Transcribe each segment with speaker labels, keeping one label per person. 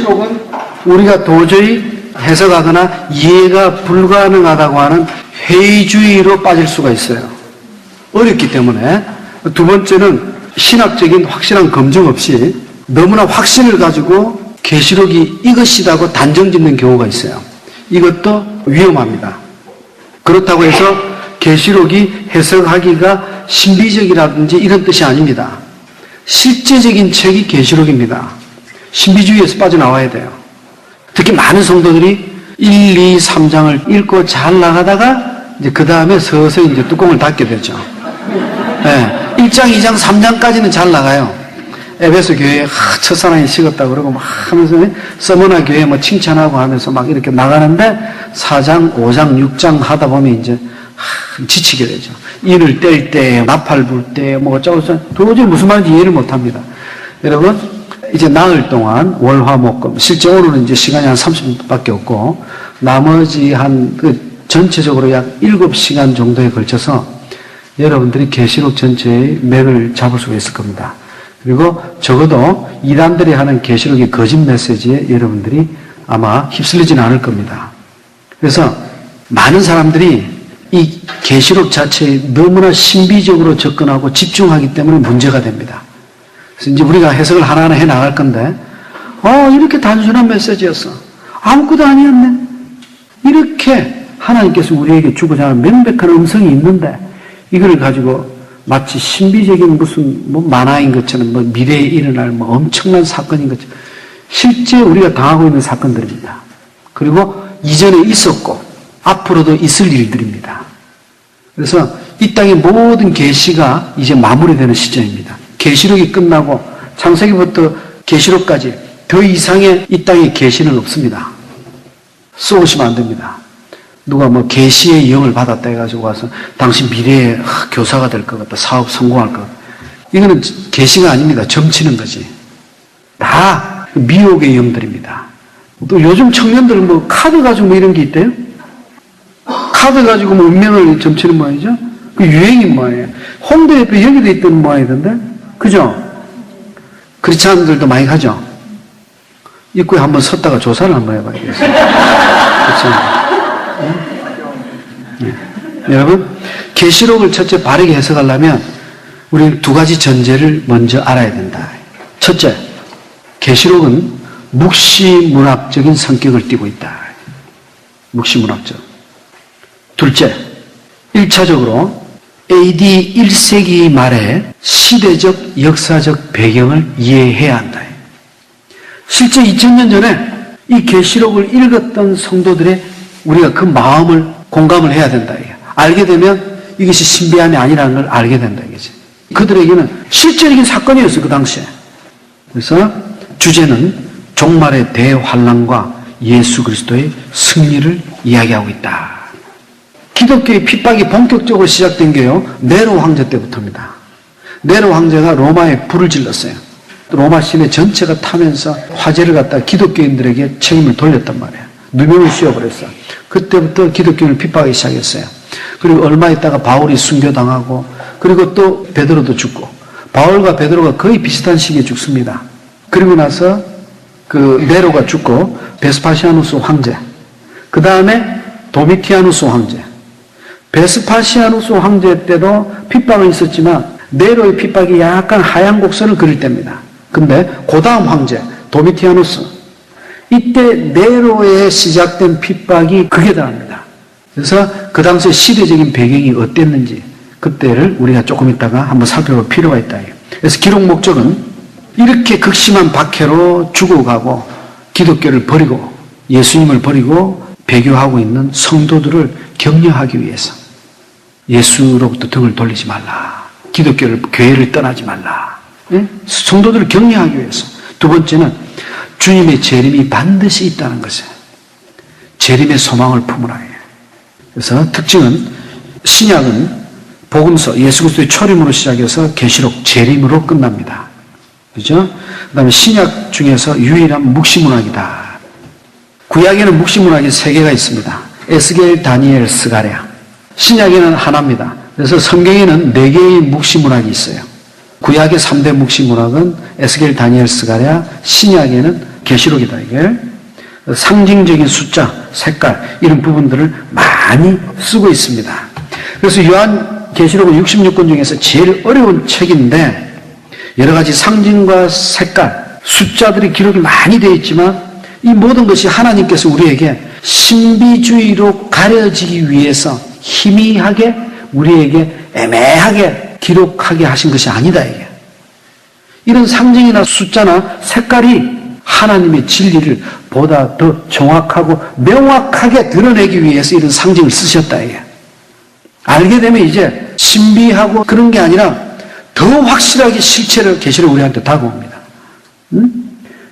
Speaker 1: 계시록은 우리가 도저히 해석하거나 이해가 불가능하다고 하는 회의주의로 빠질 수가 있어요. 어렵기 때문에. 두 번째는 신학적인 확실한 검증 없이 너무나 확신을 가지고 계시록이 이것이라고 단정짓는 경우가 있어요. 이것도 위험합니다. 그렇다고 해서 계시록이 해석하기가 신비적이라든지 이런 뜻이 아닙니다. 실제적인 책이 계시록입니다. 신비주의에서 빠져나와야 돼요. 특히 많은 성도들이 1, 2, 3장을 읽고 잘 나가다가 이제 그 다음에 서서히 이제 뚜껑을 닫게 되죠. 네. 1장, 2장, 3장까지는 잘 나가요. 에베소 교회에 첫사랑이 식었다 그러고 막 하면서 서머나 교회 뭐 칭찬하고 하면서 막 이렇게 나가는데 4장, 5장, 6장 하다 보면 이제 지치게 되죠. 인을 뗄 때, 나팔 불 때, 뭐 어쩌고 도저히 무슨 말인지 이해를 못 합니다. 여러분, 이제 나흘 동안 월화목금, 실제 오늘은 이제 시간이 한 30분밖에 없고, 나머지 전체적으로 약 7시간 정도에 걸쳐서 여러분들이 계시록 전체의 맥을 잡을 수가 있을 겁니다. 그리고 적어도 이단들이 하는 계시록의 거짓 메시지에 여러분들이 아마 휩쓸리지는 않을 겁니다. 그래서 많은 사람들이 이 계시록 자체에 너무나 신비적으로 접근하고 집중하기 때문에 문제가 됩니다. 그래서 이제 우리가 해석을 하나하나 해 나갈 건데, 이렇게 단순한 메시지였어. 아무것도 아니었네. 이렇게 하나님께서 우리에게 주고자 하는 명백한 음성이 있는데, 이걸 가지고 마치 신비적인 무슨 만화인 것처럼 미래에 일어날 엄청난 사건인 것처럼 실제 우리가 당하고 있는 사건들입니다. 그리고 이전에 있었고 앞으로도 있을 일들입니다. 그래서 이 땅의 모든 계시가 이제 마무리되는 시점입니다. 계시록이 끝나고 창세기부터 계시록까지 더 이상의 이 땅의 계시는 없습니다. 쏘시면 안 됩니다. 누가 계시의 영을 받았다 해가지고 와서 당신 미래에 교사가 될 것 같다, 사업 성공할 것 같다. 이거는 계시가 아닙니다. 점치는 거지. 다 미혹의 영들입니다. 또 요즘 청년들은 카드 가지고 이런 게 있대요? 카드 가지고 운명을 점치는 모양이죠? 그 유행이 뭐예요? 홍대 옆에 여기도 있던 모양이던데? 그죠? 그렇지 않은 분들도 많이 가죠? 입구에 한번 섰다가 조사를 한번 해봐야겠어요. 그렇죠? 네. 여러분, 계시록을 첫째 바르게 해석하려면 우리는 두 가지 전제를 먼저 알아야 된다. 첫째, 계시록은 묵시문학적인 성격을 띠고 있다. 묵시문학적. 둘째, 1차적으로 AD 1세기 말에 시대적, 역사적 배경을 이해해야 한다. 실제 2000년 전에 이 계시록을 읽었던 성도들의 우리가 그 마음을 공감을 해야 된다. 알게 되면 이것이 신비함이 아니라는 걸 알게 된다. 이거지. 그들에게는 실제적인 사건이었어요. 그 당시에. 그래서 주제는 종말의 대환란과 예수 그리스도의 승리를 이야기하고 있다. 기독교의 핍박이 본격적으로 시작된 게요. 네로 황제 때부터입니다. 네로 황제가 로마에 불을 질렀어요. 로마 시내 전체가 타면서 화재를 갖다 기독교인들에게 책임을 돌렸단 말이에요. 누명을 씌워버렸어요. 그때부터 기독교인을 핍박하기 시작했어요. 그리고 얼마 있다가 바울이 순교당하고, 그리고 또 베드로도 죽고, 바울과 베드로가 거의 비슷한 시기에 죽습니다. 그리고 나서 그 네로가 죽고 베스파시아누스 황제, 그 다음에 도미티아누스 황제. 베스파시아누스 황제 때도 핍박은 있었지만 네로의 핍박이 약간 하얀 곡선을 그릴 때입니다. 근데 그 다음 황제 도미티아누스, 이때 네로에 시작된 핍박이 극에 달합니다. 그래서 그 당시의 시대적인 배경이 어땠는지 그때를 우리가 조금 있다가 한번 살펴볼 필요가 있다. 그래서 기록 목적은 이렇게 극심한 박해로 죽어가고 기독교를 버리고 예수님을 버리고 배교하고 있는 성도들을 격려하기 위해서 예수로부터 등을 돌리지 말라. 기독교를, 교회를 떠나지 말라. 성도들을 격려하기 위해서. 두 번째는 주님의 재림이 반드시 있다는 것이에요. 재림의 소망을 품으라. 그래서 특징은 신약은 복음서, 예수 그리스도의 초림으로 시작해서 계시록, 재림으로 끝납니다. 그죠? 그 다음에 신약 중에서 유일한 묵시문학이다. 구약에는 묵시문학이 3개가 있습니다. 에스겔, 다니엘, 스가랴. 신약에는 하나입니다. 그래서 성경에는 4개의 묵시문학이 있어요. 구약의 3대 묵시문학은 에스겔, 다니엘, 스가랴, 신약에는 계시록이다 이게. 상징적인 숫자, 색깔 이런 부분들을 많이 쓰고 있습니다. 그래서 요한계시록은 66권 중에서 제일 어려운 책인데 여러 가지 상징과 색깔, 숫자들이 기록이 많이 되어 있지만 이 모든 것이 하나님께서 우리에게 신비주의로 가려지기 위해서 희미하게 우리에게 애매하게 기록하게 하신 것이 아니다 이게. 이런 상징이나 숫자나 색깔이 하나님의 진리를 보다 더 정확하고 명확하게 드러내기 위해서 이런 상징을 쓰셨다 이게. 알게 되면 이제 신비하고 그런 게 아니라 더 확실하게 실체를 계시록 우리한테 다가옵니다.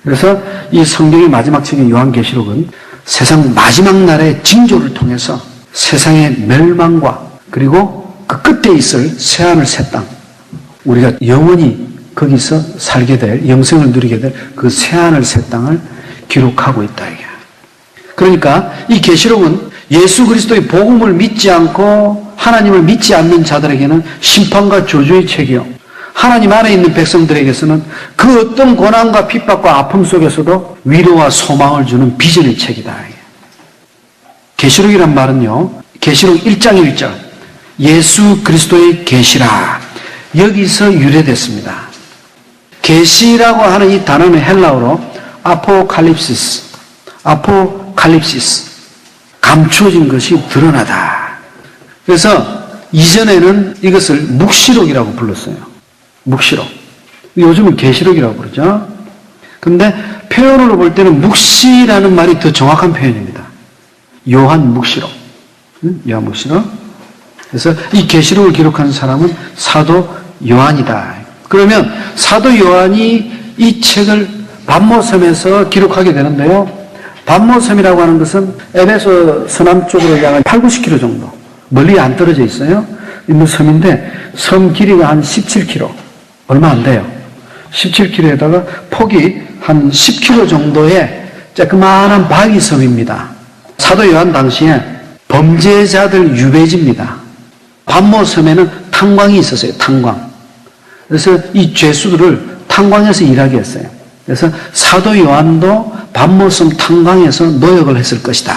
Speaker 1: 그래서 이 성경의 마지막 책인 요한계시록은 세상 마지막 날의 징조를 통해서 세상의 멸망과 그리고 그 끝에 있을 새하늘 새 땅, 우리가 영원히 거기서 살게 될, 영생을 누리게 될 그 새하늘 새 땅을 기록하고 있다 이게. 그러니까 이 계시록은 예수 그리스도의 복음을 믿지 않고 하나님을 믿지 않는 자들에게는 심판과 저주의 책이요, 하나님 안에 있는 백성들에게서는 그 어떤 고난과 핍박과 아픔 속에서도 위로와 소망을 주는 비전의 책이다. 계시록이란 말은요, 계시록 1장 1절 예수 그리스도의 계시라 여기서 유래됐습니다. 계시라고 하는 이 단어는 헬라어로 아포칼립시스, 감추어진 것이 드러나다. 그래서 이전에는 이것을 묵시록이라고 불렀어요. 묵시록. 요즘은 계시록이라고 그러죠. 근데 표현으로 볼 때는 묵시라는 말이 더 정확한 표현입니다. 요한 묵시록. 요한 묵시록. 그래서 이 계시록을 기록한 사람은 사도 요한이다. 그러면 사도 요한이 이 책을 patmos섬에서 기록하게 되는데요. patmos섬이라고 하는 것은 에베소 서남쪽으로 약 8-90km 정도 멀리 안 떨어져 있어요. 있는 섬인데 섬 길이가 한 17km, 얼마 안 돼요. 17km에다가 폭이 한 10km 정도의 조그마한 바위섬입니다. 사도 요한 당시에 범죄자들 유배지입니다. patmos섬에는 탄광이 있었어요. 탄광. 그래서 이 죄수들을 탄광에서 일하게 했어요. 그래서 사도 요한도 patmos섬 탄광에서 노역을 했을 것이다.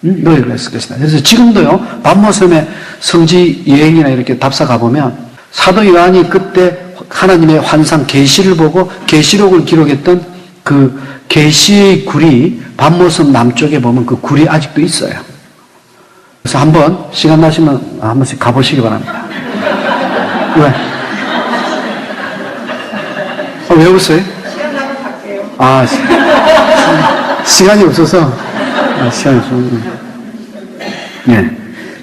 Speaker 1: 노역을 했을 것이다. 그래서 지금도요, patmos섬에 성지 여행이나 이렇게 답사 가보면 사도 요한이 그때 하나님의 환상 계시를 보고 계시록을 기록했던 그 계시의 굴이 patmos섬 남쪽에 보면 그 굴이 아직도 있어요. 그래서 한번 시간 나시면 한 번씩 가보시기 바랍니다. 왜? 왜 웃어요?
Speaker 2: 시간 나면 갈게요.
Speaker 1: 시간이 없어서. 시간이 없어서. 네.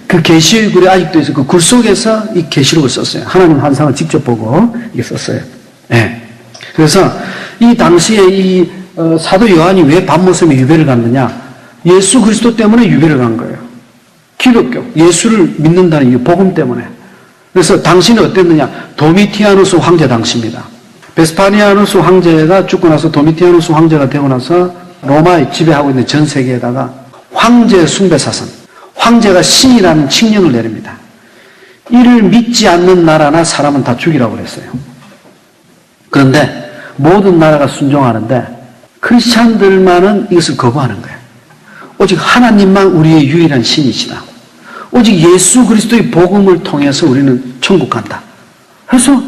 Speaker 1: 그 계시의 굴이 아직도 있어요. 그 굴 속에서 이 계시록을 썼어요. 하나님 환상을 직접 보고 이게 썼어요. 네. 그래서 이 당시에 이 사도 요한이 왜 patmos섬에 유배를 갔느냐? 예수 그리스도 때문에 유배를 간 거예요. 기독교, 예수를 믿는다는 이 복음 때문에. 그래서 당시는 어땠느냐? 도미티아누스 황제 당시입니다. 베스파니아누스 황제가 죽고 나서 도미티아누스 황제가 되고 나서 로마에 지배하고 있는 전 세계에다가 황제 숭배사상, 황제가 신이라는 칙령을 내립니다. 이를 믿지 않는 나라나 사람은 다 죽이라고 그랬어요. 그런데 모든 나라가 순종하는데 크리스찬들만은 이것을 거부하는 거예요. 오직 하나님만 우리의 유일한 신이시다. 오직 예수 그리스도의 복음을 통해서 우리는 천국 간다. 그래서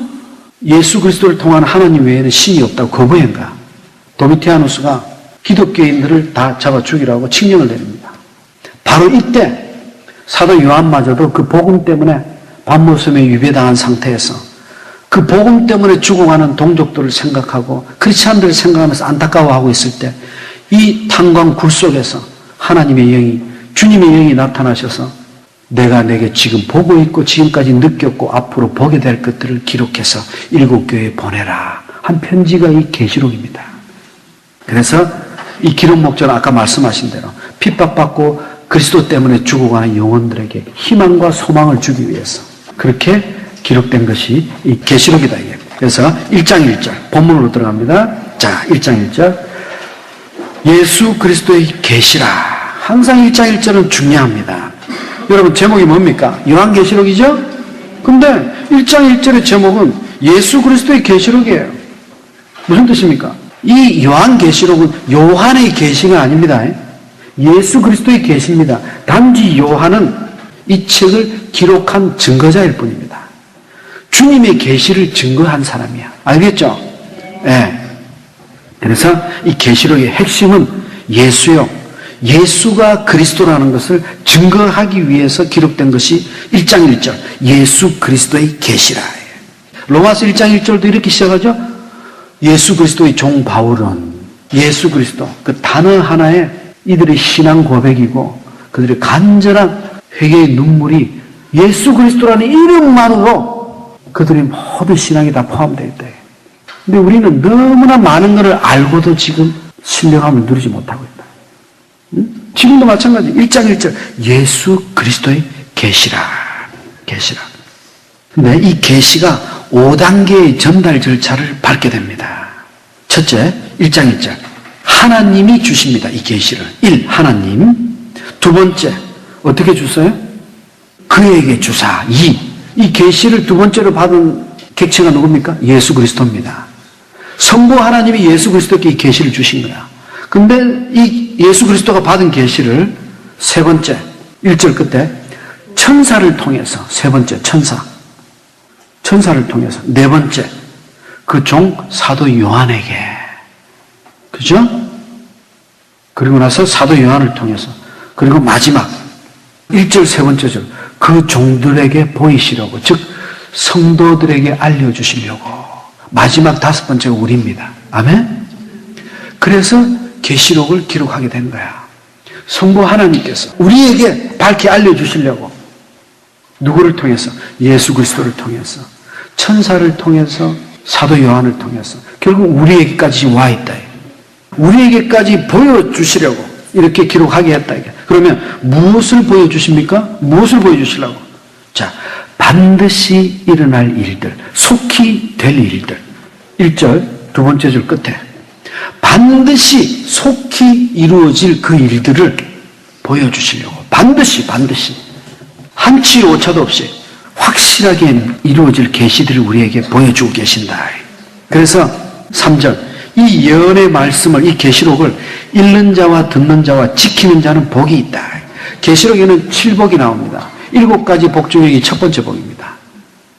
Speaker 1: 예수 그리스도를 통한 하나님 외에는 신이 없다고 거부한 거야. 도미티아누스가 기독교인들을 다 잡아 죽이라고 칙령을 내립니다. 바로 이때 사도 요한마저도 그 복음 때문에 patmos섬에 유배당한 상태에서 그 복음 때문에 죽어가는 동족들을 생각하고 크리스찬들을 생각하면서 안타까워하고 있을 때 이 탄광 굴 속에서 하나님의 영이, 주님의 영이 나타나셔서 내가 내게 지금 보고 있고 지금까지 느꼈고 앞으로 보게 될 것들을 기록해서 7교회에 보내라 한 편지가 이 계시록입니다. 그래서 이 기록 목적은 아까 말씀하신 대로 핍박받고 그리스도 때문에 죽어가는 영혼들에게 희망과 소망을 주기 위해서 그렇게 기록된 것이 이 계시록이다. 그래서 1장 1절 본문으로 들어갑니다. 자, 1장 1절 예수 그리스도의 계시라. 항상 1장 1절은 중요합니다. 여러분 제목이 뭡니까? 요한계시록이죠? 근데 1장 1절의 제목은 예수 그리스도의 계시록이에요. 무슨 뜻입니까? 이 요한계시록은 요한의 계시가 아닙니다. 예수 그리스도의 계시입니다. 단지 요한은 이 책을 기록한 증거자일 뿐입니다. 주님의 계시를 증거한 사람이야. 알겠죠? 네. 그래서 이 계시록의 핵심은 예수요. 예수가 그리스도라는 것을 증거하기 위해서 기록된 것이 1장 1절 예수 그리스도의 계시라. 로마서 1장 1절도 이렇게 시작하죠. 예수 그리스도의 종 바울은 예수 그리스도 그 단어 하나에 이들의 신앙 고백이고 그들의 간절한 회개의 눈물이 예수 그리스도라는 이름만으로 그들의 모든 신앙이 다 포함되어 있다. 근데 우리는 너무나 많은 것을 알고도 지금 신령함을 누리지 못하고 있다. 응? 지금도 마찬가지. 1장 1절 예수 그리스도의 계시라. 계시라. 근데 이 계시가 5단계의 전달 절차를 밟게 됩니다. 첫째, 1장 1절 하나님이 주십니다. 이 계시를. 1. 하나님. 두 번째, 어떻게 주세요? 그에게 주사. 2. 이 계시를 두 번째로 받은 객체가 누굽니까? 예수 그리스도입니다. 성부 하나님이 예수 그리스도께 이 계시를 주신 거야. 근데 이 예수 그리스도가 받은 계시를 세 번째, 1절 끝에 천사를 통해서, 세 번째, 천사를 통해서, 네 번째, 그 종 사도 요한에게. 그죠? 그리고 나서 사도 요한을 통해서, 그리고 마지막, 1절 세 번째 절, 그 종들에게 보이시려고, 즉, 성도들에게 알려주시려고. 마지막 다섯 번째가 우리입니다. 아멘? 그래서 계시록을 기록하게 된 거야. 성부 하나님께서 우리에게 밝히 알려주시려고. 누구를 통해서? 예수 그리스도를 통해서. 천사를 통해서, 사도 요한을 통해서. 결국 우리에게까지 와 있다. 우리에게까지 보여주시려고 이렇게 기록하게 했다. 그러면 무엇을 보여주십니까? 무엇을 보여주시려고? 자, 반드시 일어날 일들, 속히 될 일들. 1절, 두 번째 줄 끝에 반드시 속히 이루어질 그 일들을 보여주시려고. 반드시. 한치로 오차도 없이 확실하게 이루어질 계시들을 우리에게 보여주고 계신다. 그래서 3절, 이 예언의 말씀을, 이 계시록을 읽는 자와 듣는 자와 지키는 자는 복이 있다. 계시록에는 7복이 나옵니다. 7가지 복 중에 이 첫 번째 복입니다.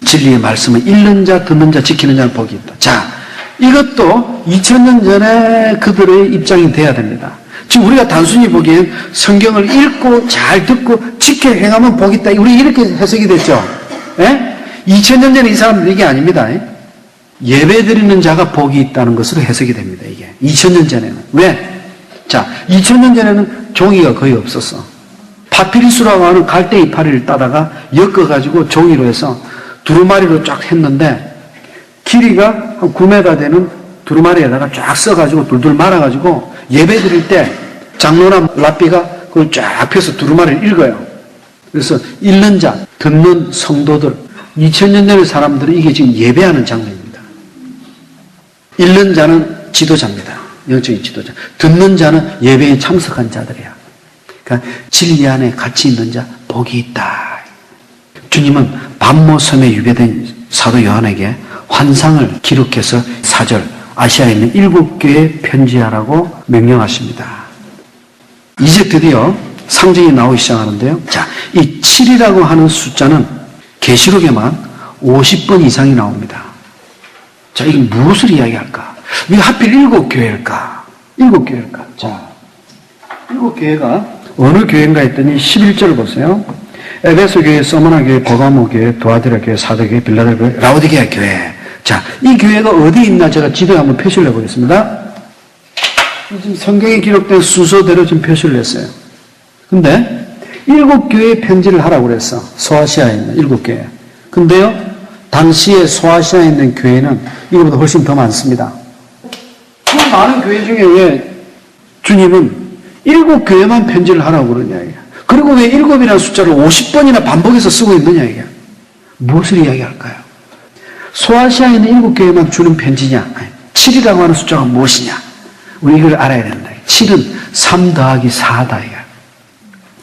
Speaker 1: 진리의 말씀을 읽는 자, 듣는 자, 지키는 자는 복이 있다. 자, 이것도 2000년 전에 그들의 입장이 돼야 됩니다. 지금 우리가 단순히 보기엔 성경을 읽고 잘 듣고 지켜 행하면 복이 있다. 우리 이렇게 해석이 됐죠. 예? 2000년 전에 이 사람들 이게 아닙니다. 예배 드리는 자가 복이 있다는 것으로 해석이 됩니다. 이게 2000년 전에는. 왜? 자, 2000년 전에는 종이가 거의 없었어. 파피루스라고 하는 갈대 이파리를 따다가 엮어가지고 종이로 해서 두루마리로 쫙 했는데 길이가 한 9m 되는 두루마리에다가 쫙 써가지고 둘둘 말아가지고 예배 드릴 때 장로나 랍비가 그걸 쫙 펴서 두루마리를 읽어요. 그래서 읽는 자, 듣는 성도들, 2000년 전의 사람들은 이게 지금 예배하는 장면입니다. 읽는 자는 지도자입니다. 영적인 지도자. 듣는 자는 예배에 참석한 자들이야. 그러니까 진리 안에 같이 있는 자 복이 있다. 주님은 반모섬에 유배된 사도 요한에게 환상을 기록해서 4절 아시아에 있는 7교회에 편지하라고 명령하십니다. 이제 드디어 상징이 나오기 시작하는데요. 자, 이 7이라고 하는 숫자는 계시록에만 50번 이상이 나옵니다. 자, 이게 무엇을 이야기할까? 왜 하필 7교회일까? 7교회일까? 자, 7교회가 어느 교회인가 했더니 11절 보세요. 에베소 교회, 서머나 교회, 버가모 교회, 도아디라 교회, 사도 교회, 빌라델 교회, 라오디게아 교회. 자, 이 교회가 어디 있나 제가 지도에 한번 표시를 해보겠습니다. 지금 성경에 기록된 순서대로 지금 표시를 했어요. 근데 7교회에 편지를 하라고 그랬어. 소아시아에 있는 7교회. 근데요, 당시에 소아시아에 있는 교회는 이거보다 훨씬 더 많습니다. 그 많은 교회 중에 왜 주님은 7교회만 편지를 하라고 그러냐, 이게. 그리고 왜 7이라는 숫자를 50번이나 반복해서 쓰고 있느냐, 이게. 무엇을 이야기할까요? 소아시아에 있는 7교회만 주는 편지냐? 7이라고 하는 숫자가 무엇이냐? 우리 이걸 알아야 된다. 7은 3 더하기 4다, 이게.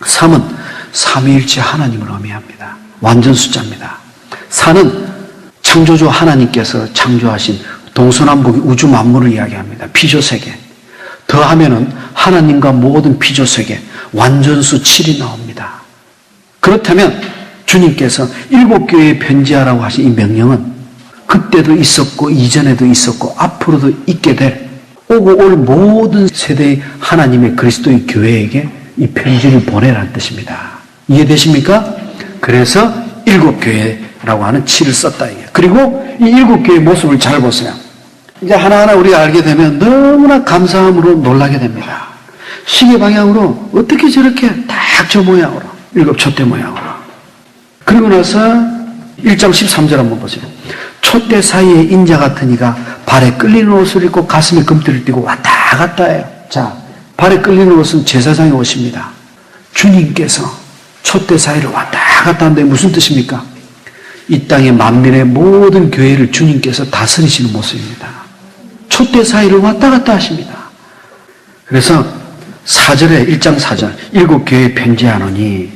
Speaker 1: 3은 삼위일체 하나님을 의미합니다. 완전 숫자입니다. 4는 창조주 하나님께서 창조하신 동서남북 우주 만물을 이야기합니다. 피조세계. 더하면은 하나님과 모든 피조세계 완전수 7이 나옵니다. 그렇다면 주님께서 7교회에 편지하라고 하신 이 명령은 그때도 있었고 이전에도 있었고 앞으로도 있게 될 오고 올 모든 세대의 하나님의 그리스도의 교회에게 이 편지를 보내라는 뜻입니다. 이해되십니까? 그래서 7교회라고 하는 7을 썼다. 그리고 이 7교회의 모습을 잘 보세요. 이제 하나하나 우리가 알게 되면 너무나 감사함으로 놀라게 됩니다. 시계 방향으로 어떻게 저렇게 딱 저 모양으로 7 촛대 모양으로. 그리고 나서 1장 13절 한번 보세요. 촛대 사이에 인자 같은 이가 발에 끌리는 옷을 입고 가슴에 금띠를 띠고 왔다 갔다 해요. 자, 발에 끌리는 옷은 제사장의 옷입니다. 주님께서 촛대 사이를 왔다 갔다 하는데 무슨 뜻입니까? 이 땅의 만민의 모든 교회를 주님께서 다스리시는 모습입니다. 촛대 사이를 왔다 갔다 하십니다. 그래서 4절에 1장 4절 7교회에 편지하노니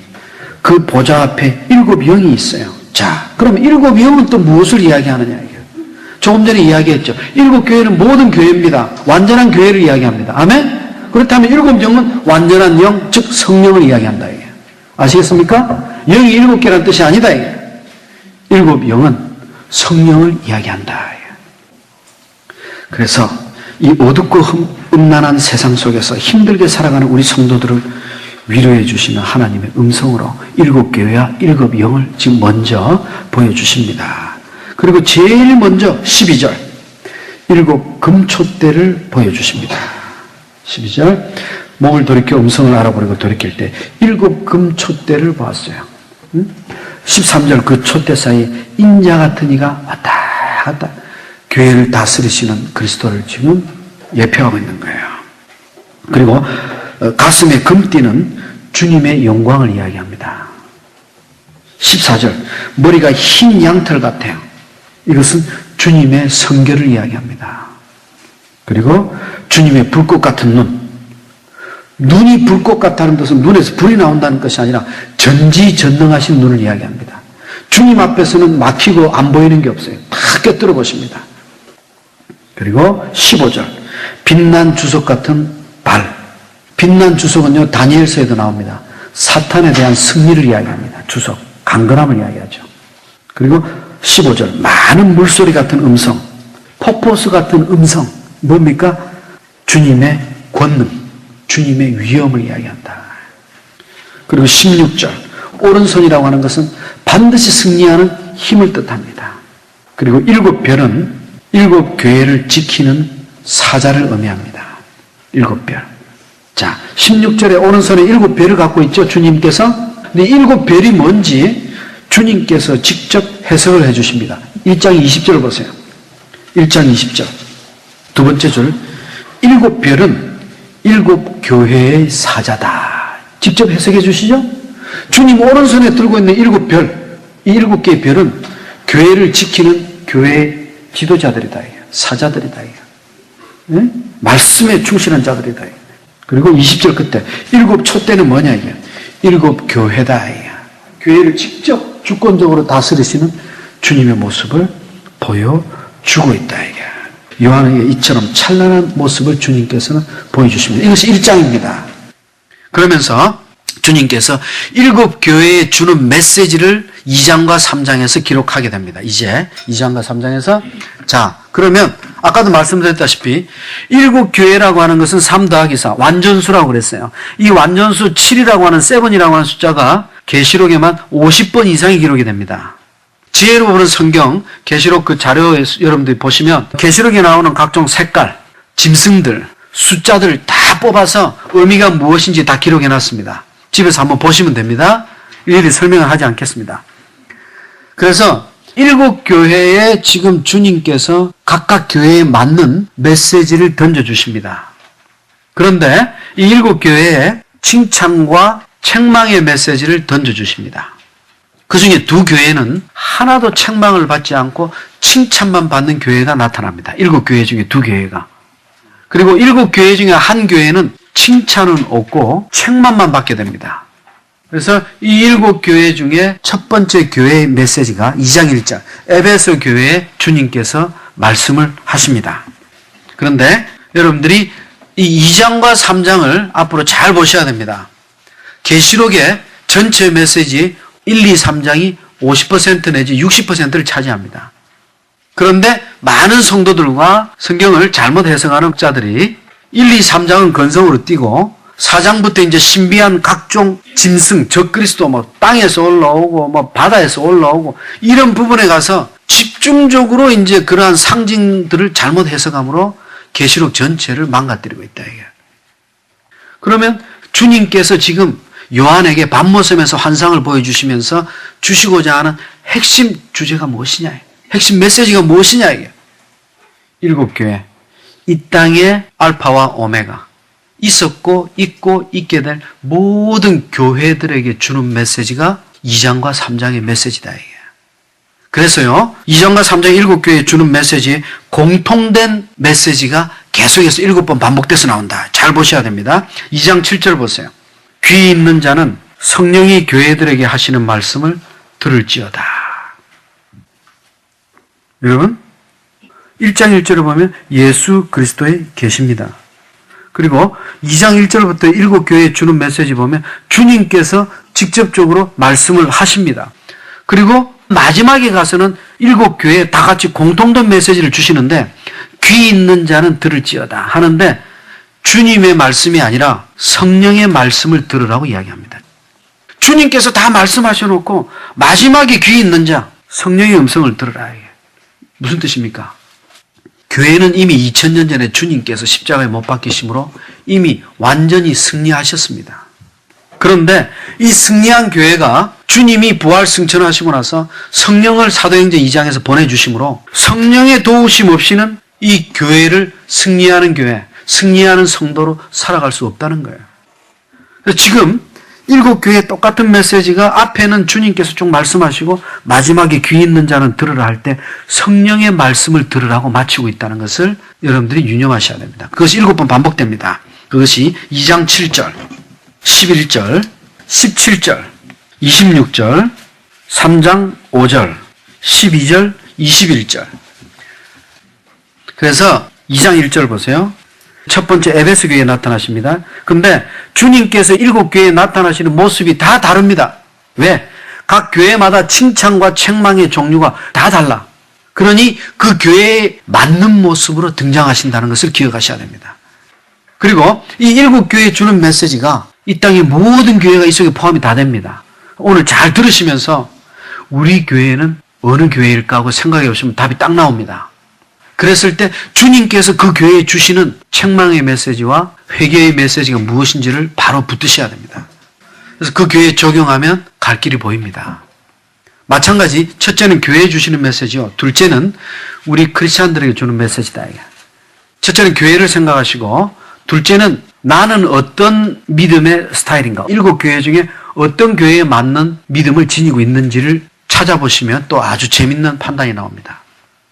Speaker 1: 그 보좌 앞에 7영이 있어요. 자, 그럼 7영은 또 무엇을 이야기하느냐 이게요. 조금 전에 이야기했죠. 7교회는 모든 교회입니다. 완전한 교회를 이야기합니다. 아멘? 그렇다면 7영은 완전한 영, 즉 성령을 이야기한다 이게. 아시겠습니까? 영이 7개라는 뜻이 아니다 이게. 7영은 성령을 이야기한다. 그래서 이 어둡고 음란한 세상 속에서 힘들게 살아가는 우리 성도들을 위로해 주시는 하나님의 음성으로 7교회와 7영을 지금 먼저 보여주십니다. 그리고 제일 먼저 12절 7 금촛대를 보여주십니다. 12절 몸을 돌이켜 음성을 알아보려고 돌이킬 때 7 금촛대를 보았어요. 13절 그 촛대 사이에 인자 같은 이가 왔다 갔다 교회를 다스리시는 그리스도를 지금 예표하고 있는 거예요. 그리고 가슴에 금띠는 주님의 영광을 이야기합니다. 14절 머리가 흰 양털 같아요. 이것은 주님의 성결을 이야기합니다. 그리고 주님의 불꽃 같은 눈. 눈이 불꽃 같다는 것은 눈에서 불이 나온다는 것이 아니라 전지전능하신 눈을 이야기합니다. 주님 앞에서는 막히고 안 보이는 게 없어요. 다 꿰뚫어 보십니다. 그리고 15절 빛난 주석 같은 발. 빛난 주석은요 다니엘서에도 나옵니다. 사탄에 대한 승리를 이야기합니다. 주석, 강건함을 이야기하죠. 그리고 15절 많은 물소리 같은 음성, 폭포수 같은 음성. 뭡니까? 주님의 권능, 주님의 위엄을 이야기한다. 그리고 16절 오른손이라고 하는 것은 반드시 승리하는 힘을 뜻합니다. 그리고 7별은 7교회를 지키는 사자를 의미합니다. 7별. 자, 16절에 오른손에 7별을 갖고 있죠, 주님께서. 근데 7별이 뭔지 주님께서 직접 해석을 해 주십니다. 1장 20절을 보세요. 1장 20절. 두 번째 줄. 7별은 7교회의 사자다. 직접 해석해 주시죠? 주님 오른손에 들고 있는 7별, 이 7개의 별은 교회를 지키는 교회의 지도자들이다. 사자들이다. 네? 말씀에 충실한 자들이다. 그리고 20절 끝에 7 촛대는 뭐냐 이게? 7교회다. 교회를 직접 주권적으로 다스리시는 주님의 모습을 보여주고 있다. 이게. 요한에게 이처럼 찬란한 모습을 주님께서는 보여주십니다. 이것이 1장입니다. 그러면서 주님께서 7교회에 주는 메시지를 2장과 3장에서 기록하게 됩니다. 이제 2장과 3장에서 자 그러면 아까도 말씀드렸다시피 7교회라고 하는 것은 3 더하기 4 완전수라고 그랬어요. 이 완전수 7이라고 하는 7이라고 하는 숫자가 계시록에만 50번 이상이 기록이 됩니다. 지혜로 보는 성경 계시록 그 자료에 여러분들이 보시면 계시록에 나오는 각종 색깔, 짐승들, 숫자들 다 뽑아서 의미가 무엇인지 다 기록해 놨습니다. 집에서 한번 보시면 됩니다. 일일이 설명을 하지 않겠습니다. 그래서 7교회에 지금 주님께서 각각 교회에 맞는 메시지를 던져주십니다. 그런데 이 7교회에 칭찬과 책망의 메시지를 던져주십니다. 그 중에 2교회는 하나도 책망을 받지 않고 칭찬만 받는 교회가 나타납니다. 7교회 중에 2교회가. 그리고 7교회 중에 한 교회는 칭찬은 없고 책망만 받게 됩니다. 그래서 이 7교회 중에 첫 번째 교회의 메시지가 2장 1절 에베소 교회에 주님께서 말씀을 하십니다. 그런데 여러분들이 이 2장과 3장을 앞으로 잘 보셔야 됩니다. 계시록의 전체 메시지 1, 2, 3장이 50% 내지 60%를 차지합니다. 그런데 많은 성도들과 성경을 잘못 해석하는 자들이 1, 2, 3장은 건성으로 띄고 4장부터 이제 신비한 각종 짐승, 적그리스도 뭐 땅에서 올라오고 뭐 바다에서 올라오고 이런 부분에 가서 집중적으로 이제 그러한 상징들을 잘못 해석함으로 계시록 전체를 망가뜨리고 있다 이게. 그러면 주님께서 지금 요한에게 밤모섬에서 환상을 보여주시면서 주시고자 하는 핵심 주제가 무엇이냐, 핵심 메시지가 무엇이냐 이게. 7교회, 이 땅의 알파와 오메가, 있었고 있고 있게 될 모든 교회들에게 주는 메시지가 2장과 3장의 메시지다 이게. 그래서요 2장과 3장 7교회에 주는 메시지에 공통된 메시지가 계속해서 7번 반복돼서 나온다. 잘 보셔야 됩니다. 2장 7절 보세요. 귀 있는 자는 성령이 교회들에게 하시는 말씀을 들을지어다. 여러분 1장 1절을 보면 예수 그리스도에 계십니다. 그리고 2장 1절부터 7교회에 주는 메시지 보면 주님께서 직접적으로 말씀을 하십니다. 그리고 마지막에 가서는 7교회에 다 같이 공통된 메시지를 주시는데 귀 있는 자는 들을지어다 하는데 주님의 말씀이 아니라 성령의 말씀을 들으라고 이야기합니다. 주님께서 다 말씀하셔놓고 마지막에 귀 있는 자, 성령의 음성을 들으라. 무슨 뜻입니까? 교회는 이미 2000년 전에 주님께서 십자가에 못 박히심으로 이미 완전히 승리하셨습니다. 그런데 이 승리한 교회가 주님이 부활 승천하시고 나서 성령을 사도행전 2장에서 보내주심으로 성령의 도우심 없이는 이 교회를 승리하는 교회, 승리하는 성도로 살아갈 수 없다는 거예요. 그래서 지금 7교회 똑같은 메시지가 앞에는 주님께서 쭉 말씀하시고 마지막에 귀 있는 자는 들으라 할 때 성령의 말씀을 들으라고 마치고 있다는 것을 여러분들이 유념하셔야 됩니다. 그것이 7번 반복됩니다. 그것이 2장 7절, 11절, 17절, 26절, 3장 5절, 12절, 21절. 그래서 2장 1절 보세요. 첫 번째 에베소 교회에 나타나십니다. 근데 주님께서 7교회에 나타나시는 모습이 다 다릅니다. 왜? 각 교회마다 칭찬과 책망의 종류가 다 달라. 그러니 그 교회에 맞는 모습으로 등장하신다는 것을 기억하셔야 됩니다. 그리고 이 7교회에 주는 메시지가 이 땅의 모든 교회가 이 속에 포함이 다 됩니다. 오늘 잘 들으시면서 우리 교회는 어느 교회일까 하고 생각해 보시면 답이 딱 나옵니다. 그랬을 때 주님께서 그 교회에 주시는 책망의 메시지와 회개의 메시지가 무엇인지를 바로 붙드셔야 됩니다. 그래서 그 교회에 적용하면 갈 길이 보입니다. 마찬가지 첫째는 교회에 주시는 메시지요. 둘째는 우리 크리스찬들에게 주는 메시지다. 첫째는 교회를 생각하시고 둘째는 나는 어떤 믿음의 스타일인가. 7교회 중에 어떤 교회에 맞는 믿음을 지니고 있는지를 찾아보시면 또 아주 재밌는 판단이 나옵니다.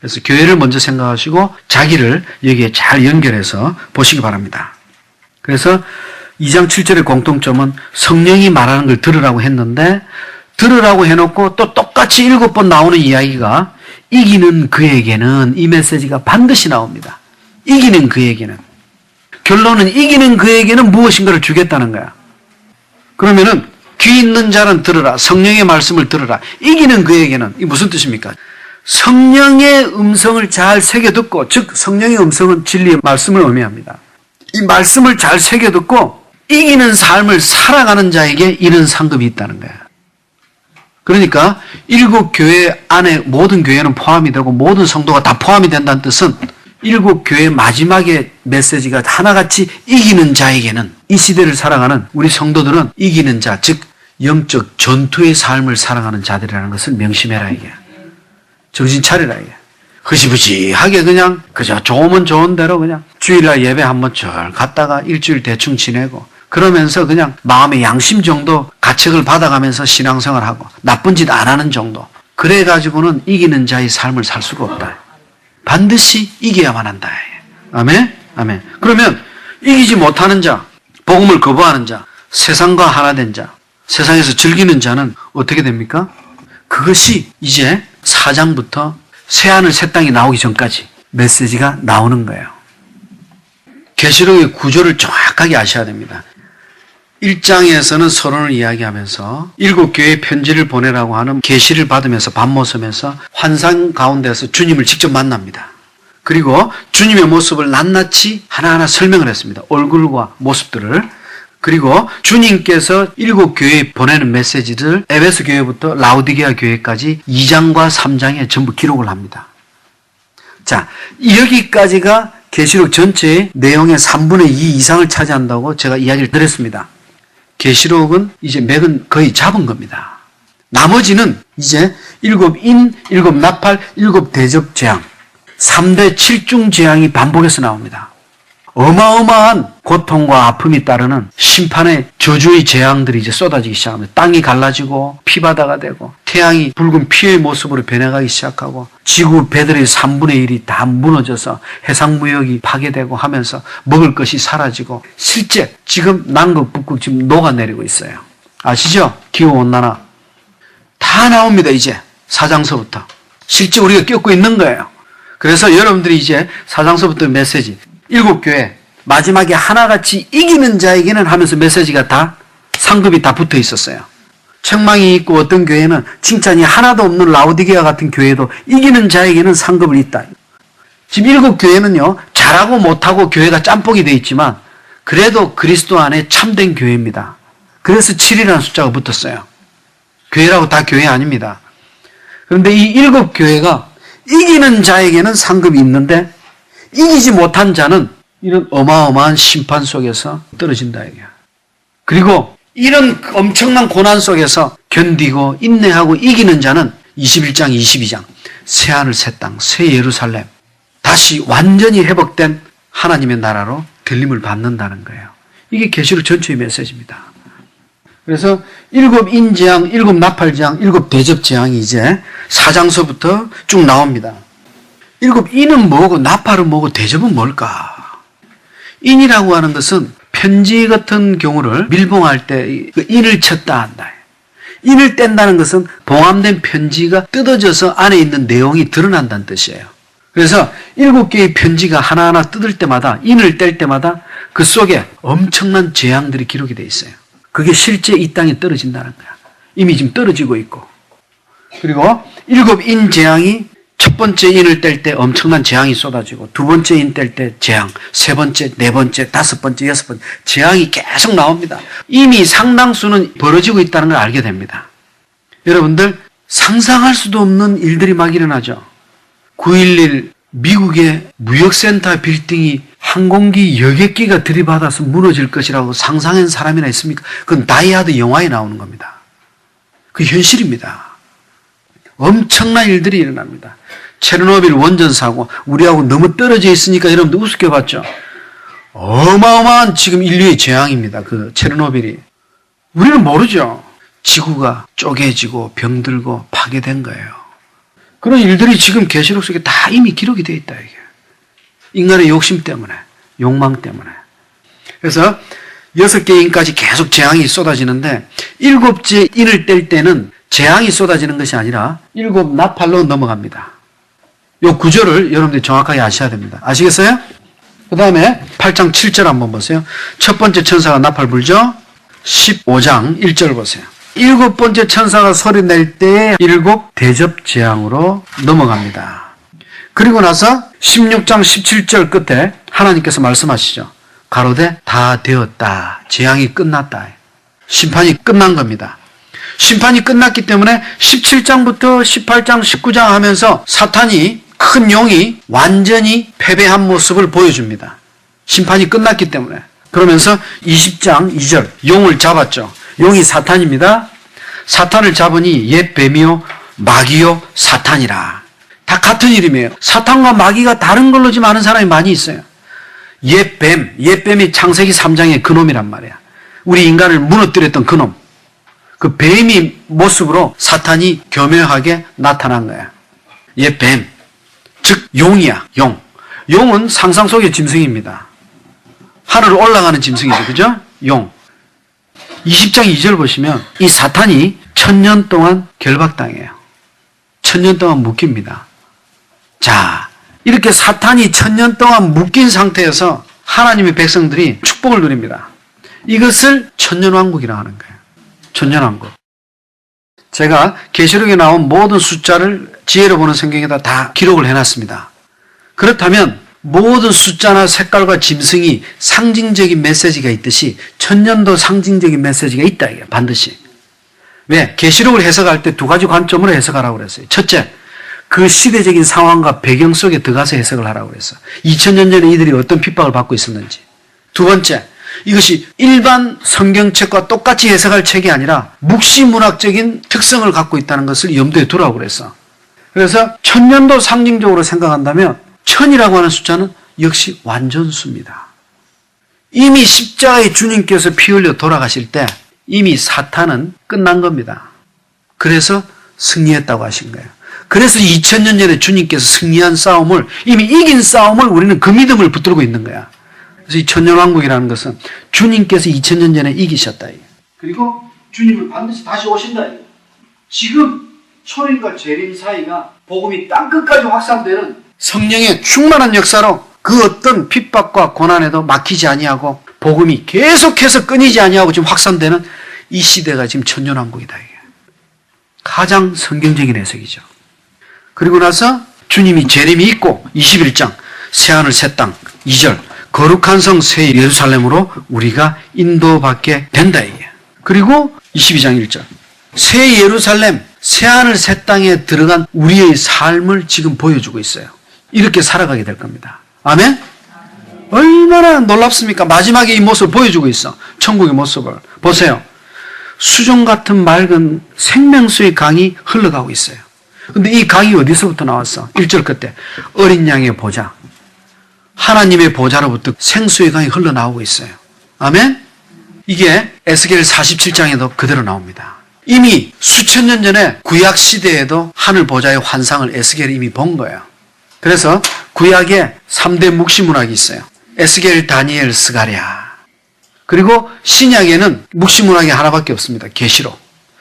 Speaker 1: 그래서 교회를 먼저 생각하시고 자기를 여기에 잘 연결해서 보시기 바랍니다. 그래서 2장 7절의 공통점은 성령이 말하는 걸 들으라고 했는데 들으라고 해놓고 또 똑같이 7번 나오는 이야기가 이기는 그에게는 이 메시지가 반드시 나옵니다. 이기는 그에게는. 결론은 이기는 그에게는 무엇인가를 주겠다는 거야. 그러면은 귀 있는 자는 들으라. 성령의 말씀을 들으라. 이기는 그에게는 이 무슨 뜻입니까? 성령의 음성을 잘 새겨듣고, 즉 성령의 음성은 진리의 말씀을 의미합니다. 이 말씀을 잘 새겨듣고 이기는 삶을 살아가는 자에게 이런 상급이 있다는 거예요. 그러니까 7교회 안에 모든 교회는 포함이 되고 모든 성도가 다 포함이 된다는 뜻은 7교회 마지막에 메시지가 하나같이 이기는 자에게는 이 시대를 살아가는 우리 성도들은 이기는 자, 즉 영적 전투의 삶을 살아가는 자들이라는 것을 명심해라 이게. 정신 차리라 이게. 흐지부지하게 그냥 그저 좋으면 좋은 대로 그냥 주일날 예배 한번 절 갔다가 일주일 대충 지내고 그러면서 그냥 마음의 양심 정도 가책을 받아가면서 신앙생활하고 나쁜 짓 안 하는 정도. 그래가지고는 이기는 자의 삶을 살 수가 없다. 반드시 이겨야만 한다. 아멘? 아멘. 그러면 이기지 못하는 자, 복음을 거부하는 자, 세상과 하나 된 자, 세상에서 즐기는 자는 어떻게 됩니까? 그것이 이제 4장부터 새하늘 새 땅이 나오기 전까지 메시지가 나오는 거예요. 계시록의 구조를 정확하게 아셔야 됩니다. 1장에서는 서론을 이야기하면서 7교회에 편지를 보내라고 하는 계시를 받으면서 밤모섬에서 환상 가운데서 주님을 직접 만납니다. 그리고 주님의 모습을 낱낱이 하나하나 설명을 했습니다. 얼굴과 모습들을. 그리고 주님께서 7교회에 보내는 메시지를 에베소 교회부터 라오디게아 교회까지 2장과 3장에 전부 기록을 합니다. 자, 여기까지가 계시록 전체의 내용의 3분의 2 이상을 차지한다고 제가 이야기를 드렸습니다. 계시록은 이제 맥은 거의 잡은 겁니다. 나머지는 이제 7인, 7나팔, 7대접 재앙, 3대 7중 재앙이 반복해서 나옵니다. 어마어마한 고통과 아픔이 따르는 심판의 저주의 재앙들이 이제 쏟아지기 시작합니다. 땅이 갈라지고 피바다가 되고 태양이 붉은 피의 모습으로 변해가기 시작하고 지구 배들의 3분의 1이 다 무너져서 해상무역이 파괴되고 하면서 먹을 것이 사라지고 실제 지금 남극 북극 지금 녹아내리고 있어요. 아시죠? 기후온난화 다 나옵니다. 이제 사장서부터 실제 우리가 겪고 있는 거예요. 그래서 여러분들이 이제 사장서부터 메시지 7교회 마지막에 하나같이 이기는 자에게는 하면서 메시지가 다 상급이 다 붙어 있었어요. 책망이 있고 어떤 교회는 칭찬이 하나도 없는 라오디게아 같은 교회도 이기는 자에게는 상급을 있다. 지금 7교회는요 잘하고 못하고 교회가 짬뽕이 되어 있지만 그래도 그리스도 안에 참된 교회입니다. 그래서 7이라는 숫자가 붙었어요. 교회라고 다 교회 아닙니다. 그런데 이 7교회가 이기는 자에게는 상급이 있는데 이기지 못한 자는 이런 어마어마한 심판 속에서 떨어진다 이게. 그리고 이런 엄청난 고난 속에서 견디고 인내하고 이기는 자는 21장, 22장 새하늘 새 땅, 새 예루살렘 다시 완전히 회복된 하나님의 나라로 들림을 받는다는 거예요. 이게 계시록 전체의 메시지입니다. 그래서 7인재앙, 7나팔재앙, 7대접재앙이 이제 4장서부터 쭉 나옵니다. 7인은 뭐고 나팔은 뭐고 대접은 뭘까? 인이라고 하는 것은 편지 같은 경우를 밀봉할 때 인을 쳤다 한다. 인을 뗀다는 것은 봉함된 편지가 뜯어져서 안에 있는 내용이 드러난다는 뜻이에요. 그래서 7개의 편지가 하나하나 뜯을 때마다 인을 뗄 때마다 그 속에 엄청난 재앙들이 기록이 되어 있어요. 그게 실제 이 땅에 떨어진다는 거야. 이미 지금 떨어지고 있고. 그리고 7인 재앙이 첫 번째 인을 뗄 때 엄청난 재앙이 쏟아지고 두 번째 인 뗄 때 재앙, 세 번째, 네 번째, 다섯 번째, 여섯 번째 재앙이 계속 나옵니다. 이미 상당수는 벌어지고 있다는 걸 알게 됩니다. 여러분들 상상할 수도 없는 일들이 막 일어나죠. 9.11 미국의 무역센터 빌딩이 항공기 여객기가 들이받아서 무너질 것이라고 상상한 사람이나 있습니까? 그건 다이하드 영화에 나오는 겁니다. 그 현실입니다. 엄청난 일들이 일어납니다. 체르노빌 원전 사고 우리하고 너무 떨어져 있으니까 여러분들 우습게 봤죠. 어마어마한 지금 인류의 재앙입니다. 그 체르노빌이. 우리는 모르죠. 지구가 쪼개지고 병들고 파괴된 거예요. 그런 일들이 지금 계시록 속에 다 이미 기록이 되어 있다 이게. 인간의 욕심 때문에, 욕망 때문에. 그래서 6개의 인까지 계속 재앙이 쏟아지는데 7째 인을 뗄 때는 재앙이 쏟아지는 것이 아니라 7나팔로 넘어갑니다. 이 구조를 여러분들이 정확하게 아셔야 됩니다. 아시겠어요? 그 다음에 8장 7절 한번 보세요. 첫 번째 천사가 나팔 불죠. 15장 1절 보세요. 7번째 천사가 소리 낼 때에 7 대접 재앙으로 넘어갑니다. 그리고 나서 16장 17절 끝에 하나님께서 말씀하시죠. 가로되 다 되었다. 재앙이 끝났다. 심판이 끝난 겁니다. 심판이 끝났기 때문에 17장부터 18장, 19장 하면서 사탄이 큰 용이 완전히 패배한 모습을 보여줍니다. 심판이 끝났기 때문에. 그러면서 20장 2절 용을 잡았죠. 용이 사탄입니다. 사탄을 잡으니 옛 뱀이요 마귀요 사탄이라. 다 같은 이름이에요. 사탄과 마귀가 다른 걸로 지금 아는 사람이 많이 있어요. 옛 뱀이 창세기 3장의 그놈이란 말이야. 우리 인간을 무너뜨렸던 그놈. 그 뱀이 모습으로 사탄이 교묘하게 나타난 거야. 옛 뱀. 즉 용이야. 용. 용은 상상 속의 짐승입니다. 하늘을 올라가는 짐승이죠. 그죠? 용. 20장 2절 보시면 이 사탄이 1000년 동안 결박당해요. 1000년 동안 묶입니다. 자, 이렇게 사탄이 1000년 동안 묶인 상태에서 하나님의 백성들이 축복을 누립니다. 이것을 천년왕국이라고 하는 거예요. 천년왕국. 제가 계시록에 나온 모든 숫자를 지혜로 보는 성경에다 다 기록을 해놨습니다. 그렇다면 모든 숫자나 색깔과 짐승이 상징적인 메시지가 있듯이 천년도 상징적인 메시지가 있다. 이게 반드시. 왜? 계시록을 해석할 때 두 가지 관점으로 해석하라고 그랬어요. 첫째, 그 시대적인 상황과 배경 속에 들어가서 해석을 하라고 그랬어. 2000년 전에 이들이 어떤 핍박을 받고 있었는지. 두 번째, 이것이 일반 성경책과 똑같이 해석할 책이 아니라 묵시문학적인 특성을 갖고 있다는 것을 염두에 두라고 그랬어. 그래서 천년도 상징적으로 생각한다면 천이라고 하는 숫자는 역시 완전수입니다. 이미 십자가의 주님께서 피 흘려 돌아가실 때 이미 사탄은 끝난 겁니다. 그래서 승리했다고 하신 거예요. 그래서 2000년 전에 주님께서 승리한 싸움을, 이미 이긴 싸움을 우리는 그 믿음을 붙들고 있는 거야. 그래서 이 천년왕국이라는 것은 주님께서 2000년 전에 이기셨다. 그리고 주님은 반드시 다시 오신다. 지금 초림과 재림 사이가 복음이 땅끝까지 확산되는 성령의 충만한 역사로 그 어떤 핍박과 고난에도 막히지 아니하고 복음이 계속해서 끊이지 아니하고 지금 확산되는 이 시대가 지금 천년왕국이다. 이게 가장 성경적인 해석이죠. 그리고 나서 주님이 재림이 있고 21장 새하늘 새 땅 2절 거룩한 성 새 예루살렘으로 우리가 인도받게 된다. 이게. 그리고 22장 1절 새 예루살렘 새하늘 새 땅에 들어간 우리의 삶을 지금 보여주고 있어요. 이렇게 살아가게 될 겁니다. 아멘? 얼마나 놀랍습니까? 마지막에 이 모습을 보여주고 있어. 천국의 모습을. 보세요. 수정 같은 맑은 생명수의 강이 흘러가고 있어요. 근데 이 강이 어디서부터 나왔어? 1절 끝에 어린 양의 보좌. 하나님의 보좌로부터 생수의 강이 흘러나오고 있어요. 아멘? 이게 에스겔 47장에도 그대로 나옵니다. 이미 수천 년 전에 구약 시대에도 하늘 보좌의 환상을 에스겔이 이미 본 거예요. 그래서 구약에 3대 묵시문학이 있어요. 에스겔, 다니엘, 스가랴. 그리고 신약에는 묵시문학이 하나밖에 없습니다. 계시록.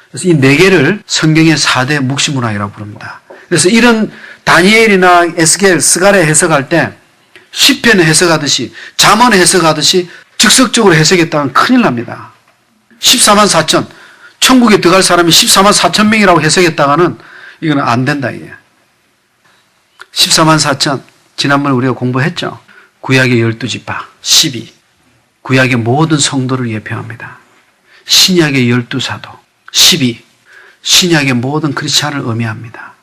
Speaker 1: 그래서 이 4개를 성경의 4대 묵시문학이라고 부릅니다. 그래서 이런 다니엘이나 에스겔, 스가랴 해석할 때 시편 해석하듯이 잠언 해석하듯이 즉석적으로 해석했다면 큰일 납니다. 14만 4천 천국에 들어갈 사람이 14만 4천 명이라고 해석했다가는 이거는 안 된다. 이게. 14만 4천 지난번에 우리가 공부했죠. 구약의 12지파 12 구약의 모든 성도를 예표합니다. 신약의 12사도 12 신약의 모든 크리스찬을 의미합니다.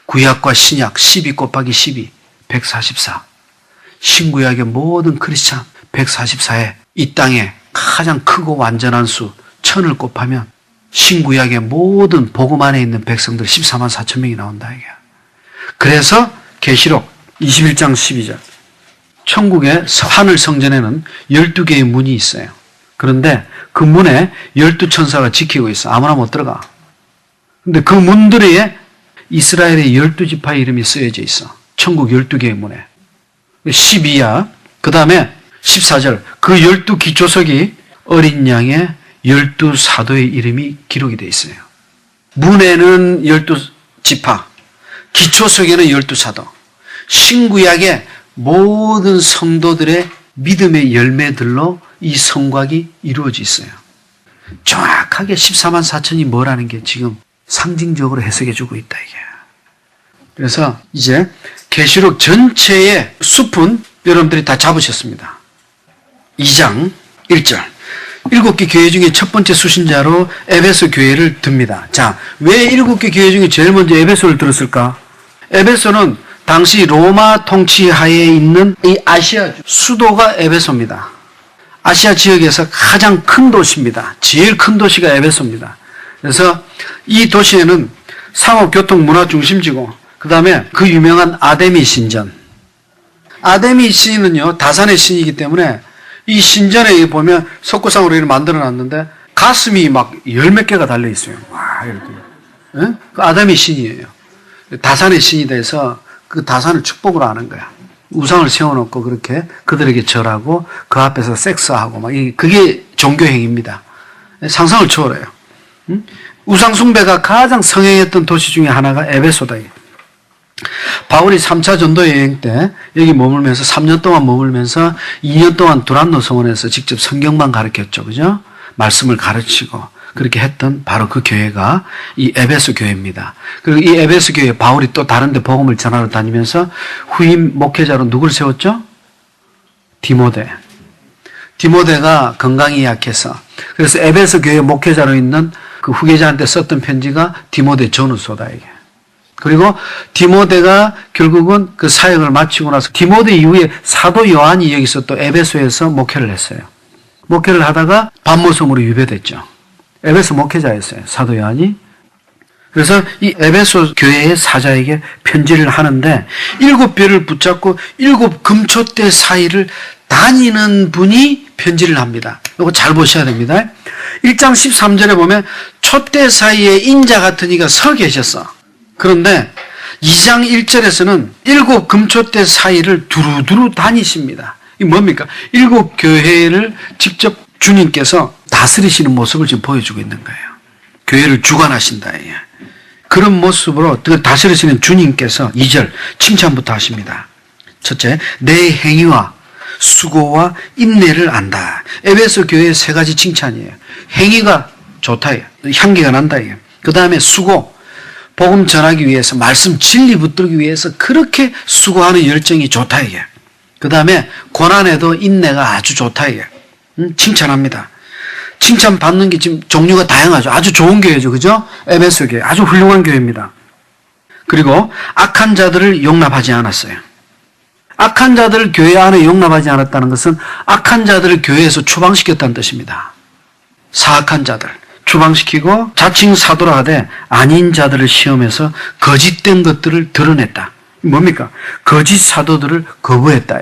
Speaker 1: 구약과 신약 12 곱하기 12 144 신구약의 모든 크리스찬 144에 이 땅에 가장 크고 완전한 수 1000을 곱하면 신구약의 모든 복음 안에 있는 백성들 14만 4천 명이 나온다. 이게. 그래서 계시록 21장 12절 천국의 하늘 성전에는 12개의 문이 있어요. 그런데 그 문에 12천사가 지키고 있어. 아무나 못 들어가. 근데 그 문들에 이스라엘의 12지파의 이름이 쓰여져 있어. 천국 12개의 문에. 12야. 그 다음에 14절 그 12기초석이 어린 양의 12사도의 이름이 기록이 되어 있어요. 문에는 12지파, 기초석에는 12사도. 신구약의 모든 성도들의 믿음의 열매들로 이 성곽이 이루어져 있어요. 정확하게 14만 4천이 뭐라는 게 지금 상징적으로 해석해 주고 있다. 이게. 그래서 이제 계시록 전체의 숲은 여러분들이 다 잡으셨습니다. 2장 1절 7개 교회 중에 첫 번째 수신자로 에베소 교회를 듭니다. 자, 왜 7개 교회 중에 제일 먼저 에베소를 들었을까? 에베소는 당시 로마 통치하에 있는 이 아시아 수도가 에베소입니다. 아시아 지역에서 가장 큰 도시입니다. 제일 큰 도시가 에베소입니다. 그래서 이 도시에는 상업, 교통, 문화 중심지고 그 다음에 그 유명한 아데미 신전. 아데미 신은요 다산의 신이기 때문에 이 신전에 보면 석고상으로 이렇게 만들어놨는데 가슴이 막 10몇 개가 달려있어요. 와 이렇게. 네? 그 아데미 신이에요. 다산의 신이 돼서 그 다산을 축복으로 하는 거야. 우상을 세워놓고 그렇게 그들에게 절하고 그 앞에서 섹스하고 막 그게 종교행위입니다. 상상을 초월해요. 우상 숭배가 가장 성행했던 도시 중에 하나가 에베소다. 바울이 3차 전도 여행 때 여기 머물면서 3년 동안 머물면서 2년 동안 두란노 성원에서 직접 성경만 가르쳤죠. 그죠? 말씀을 가르치고 그렇게 했던 바로 그 교회가 이 에베소 교회입니다. 그리고 이 에베소 교회에 바울이 또 다른 데 복음을 전하러 다니면서 후임 목회자로 누굴 세웠죠? 디모데. 디모데가 건강이 약해서 그래서 에베소 교회 목회자로 있는 그 후계자한테 썼던 편지가 디모데 전후서다에게. 그리고 디모데가 결국은 그 사역을 마치고 나서 디모데 이후에 사도 요한이 여기서 또 에베소에서 목회를 했어요. 목회를 하다가 반모섬으로 유배됐죠. 에베소 목회자였어요. 사도 요한이. 그래서 이 에베소 교회의 사자에게 편지를 하는데 7별을 붙잡고 7 금초대 사이를 다니는 분이 편지를 합니다. 이거 잘 보셔야 됩니다. 1장 13절에 보면 촛대 사이에 인자 같은 이가 서 계셨어. 그런데 2장 1절에서는 7 금초대 사이를 두루두루 다니십니다. 이게 뭡니까? 7 교회를 직접 주님께서 다스리시는 모습을 지금 보여주고 있는 거예요. 교회를 주관하신다. 그런 모습으로 다스리시는 주님께서 2절 칭찬부터 하십니다. 첫째, 내 행위와 수고와 인내를 안다. 에베소 교회의 3가지 칭찬이에요. 행위가 좋다. 향기가 난다. 그 다음에 수고. 복음 전하기 위해서, 말씀 진리 붙들기 위해서 그렇게 수고하는 열정이 좋다. 그 다음에 고난에도 인내가 아주 좋다. 칭찬합니다. 칭찬받는 게 지금 종류가 다양하죠. 아주 좋은 교회죠. 그죠? 에베소 교회. 아주 훌륭한 교회입니다. 그리고 악한 자들을 용납하지 않았어요. 악한 자들을 교회 안에 용납하지 않았다는 것은 악한 자들을 교회에서 추방시켰다는 뜻입니다. 사악한 자들 추방시키고 자칭 사도라 하되 아닌 자들을 시험해서 거짓된 것들을 드러냈다. 뭡니까? 거짓 사도들을 거부했다.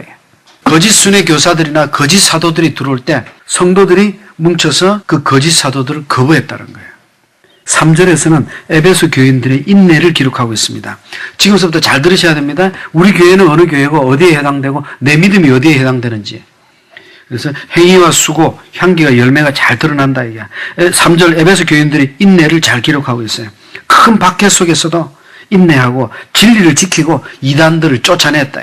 Speaker 1: 거짓 순회 교사들이나 거짓 사도들이 들어올 때 성도들이 뭉쳐서 그 거짓 사도들을 거부했다는 거예요. 3절에서는 에베소 교인들의 인내를 기록하고 있습니다. 지금부터 잘 들으셔야 됩니다. 우리 교회는 어느 교회고 어디에 해당되고 내 믿음이 어디에 해당되는지. 그래서 행위와 수고, 향기가 열매가 잘 드러난다. 3절 에베소 교인들이 인내를 잘 기록하고 있어요. 큰 박해 속에서도 인내하고 진리를 지키고 이단들을 쫓아냈다.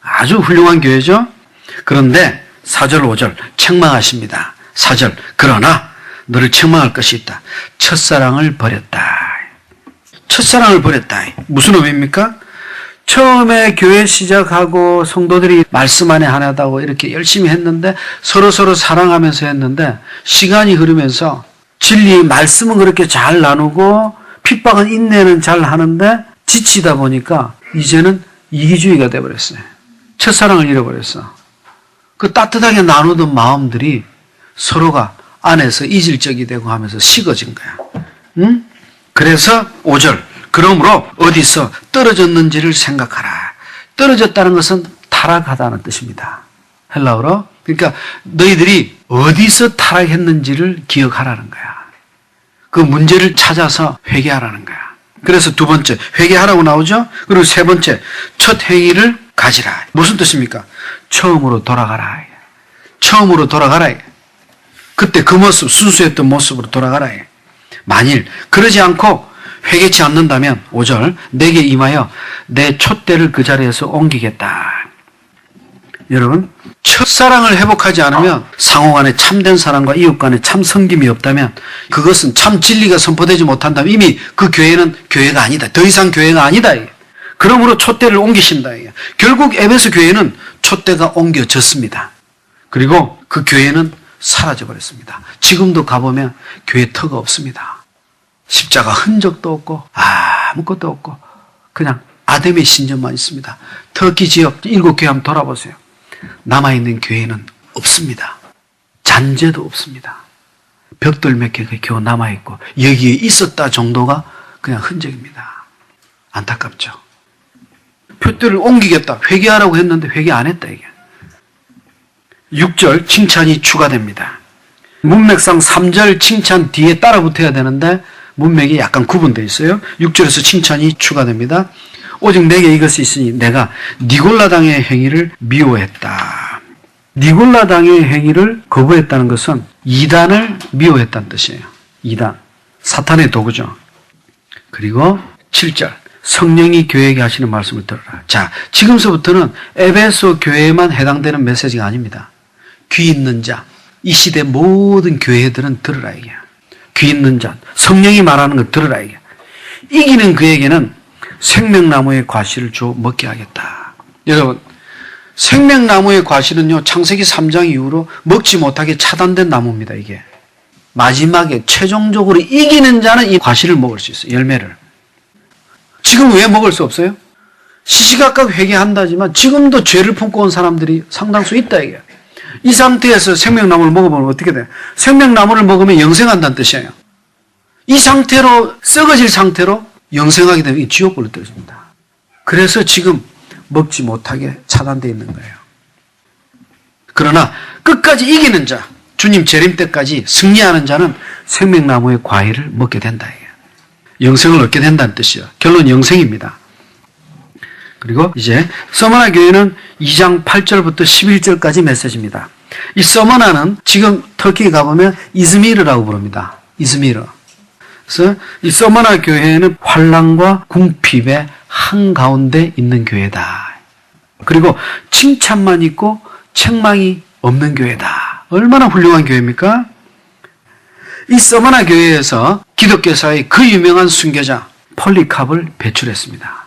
Speaker 1: 아주 훌륭한 교회죠. 그런데 4절 5절 책망하십니다. 4절 그러나 너를 책망할 것이 있다. 첫사랑을 버렸다. 첫사랑을 버렸다. 무슨 의미입니까? 처음에 교회 시작하고 성도들이 말씀 안에 하나다고 이렇게 열심히 했는데 서로 사랑하면서 했는데 시간이 흐르면서 진리 말씀은 그렇게 잘 나누고 핍박은 인내는 잘 하는데 지치다 보니까 이제는 이기주의가 돼버렸어요. 첫사랑을 잃어버렸어. 그 따뜻하게 나누던 마음들이 서로가 안에서 이질적이 되고 하면서 식어진 거야. 응? 그래서 5절 그러므로 어디서 떨어졌는지를 생각하라. 떨어졌다는 것은 타락하다는 뜻입니다. 헬라어로. 그러니까 너희들이 어디서 타락했는지를 기억하라는 거야. 그 문제를 찾아서 회개하라는 거야. 그래서 2번째 회개하라고 나오죠. 그리고 3번째 첫 행위를 가지라. 무슨 뜻입니까? 처음으로 돌아가라. 처음으로 돌아가라. 그때 그 모습, 순수했던 모습으로 돌아가라. 만일 그러지 않고 회개치 않는다면 5절 내게 임하여 내 촛대를 그 자리에서 옮기겠다. 여러분 첫사랑을 회복하지 않으면 상호간에 참된 사랑과 이웃간에 참 섬김이 없다면 그것은 참 진리가 선포되지 못한다면 이미 그 교회는 교회가 아니다. 더 이상 교회가 아니다. 그러므로 촛대를 옮기신다. 결국 에베소 교회는 촛대가 옮겨졌습니다. 그리고 그 교회는 사라져버렸습니다. 지금도 가보면 교회 터가 없습니다. 십자가 흔적도 없고 아무것도 없고 그냥 아담의 신전만 있습니다. 터키 지역 7교회 한번 돌아보세요. 남아있는 교회는 없습니다. 잔재도 없습니다. 벽돌 몇 개가 겨우 남아있고 여기에 있었다 정도가 그냥 흔적입니다. 안타깝죠. 표대를 옮기겠다. 회개하라고 했는데 회개 안 했다. 이게. 6절 칭찬이 추가됩니다. 문맥상 3절 칭찬 뒤에 따라 붙어야 되는데 문맥이 약간 구분되어 있어요. 6절에서 칭찬이 추가됩니다. 오직 내게 이것이 있으니 내가 니골라당의 행위를 미워했다. 니골라당의 행위를 거부했다는 것은 이단을 미워했다는 뜻이에요. 이단. 사탄의 도구죠. 그리고 7절 성령이 교회에게 하시는 말씀을 들어라. 자, 지금서부터는 에베소 교회에만 해당되는 메시지가 아닙니다. 귀 있는 자, 이 시대 모든 교회들은 들으라 이게. 귀 있는 자, 성령이 말하는 걸 들으라 이게. 이기는 그에게는 생명나무의 과실을 줘 먹게 하겠다. 여러분, 생명나무의 과실은요, 창세기 3장 이후로 먹지 못하게 차단된 나무입니다, 이게. 마지막에 최종적으로 이기는 자는 이 과실을 먹을 수 있어요, 열매를. 지금 왜 먹을 수 없어요? 시시각각 회개한다지만 지금도 죄를 품고 온 사람들이 상당수 있다, 이게. 이 상태에서 생명나무를 먹어보면 어떻게 돼요? 생명나무를 먹으면 영생한다는 뜻이에요. 이 상태로, 썩어질 상태로 영생하게 되면 이 지옥불로 떨어집니다. 그래서 지금 먹지 못하게 차단되어 있는 거예요. 그러나 끝까지 이기는 자, 주님 재림 때까지 승리하는 자는 생명나무의 과일을 먹게 된다. 영생을 얻게 된다는 뜻이에요. 결론 영생입니다. 그리고 이제 서머나 교회는 2장 8절부터 11절까지 메시지입니다. 이 서머나는 지금 터키에 가보면 이즈미르라고 부릅니다. 이즈미르. 그래서 이 서머나 교회는 환란과 궁핍의 한가운데 있는 교회다. 그리고 칭찬만 있고 책망이 없는 교회다. 얼마나 훌륭한 교회입니까? 이 서머나 교회에서 기독교사의 그 유명한 순교자 폴리캅을 배출했습니다.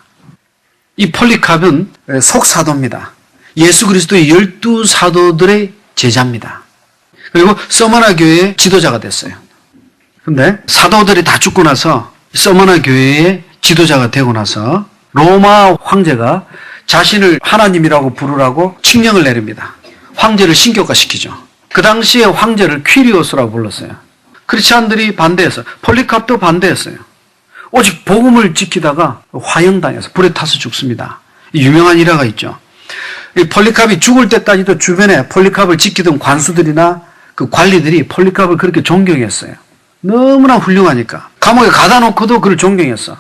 Speaker 1: 이 폴리캅은 속사도입니다. 예수 그리스도의 12사도들의 제자입니다. 그리고 서머나 교회의 지도자가 됐어요. 근데 사도들이 다 죽고 나서 서머나 교회의 지도자가 되고 나서 로마 황제가 자신을 하나님이라고 부르라고 칙령을 내립니다. 황제를 신격화시키죠. 그 당시에 황제를 퀴리오스라고 불렀어요. 크리스찬들이 반대했어요. 폴리캅도 반대했어요. 오직 복음을 지키다가 화형당해서 불에 타서 죽습니다. 이 유명한 일화가 있죠. 이 폴리캅이 죽을 때까지도 주변에 폴리캅을 지키던 관수들이나 그 관리들이 폴리캅을 그렇게 존경했어요. 너무나 훌륭하니까. 감옥에 가다 놓고도 그를 존경했어.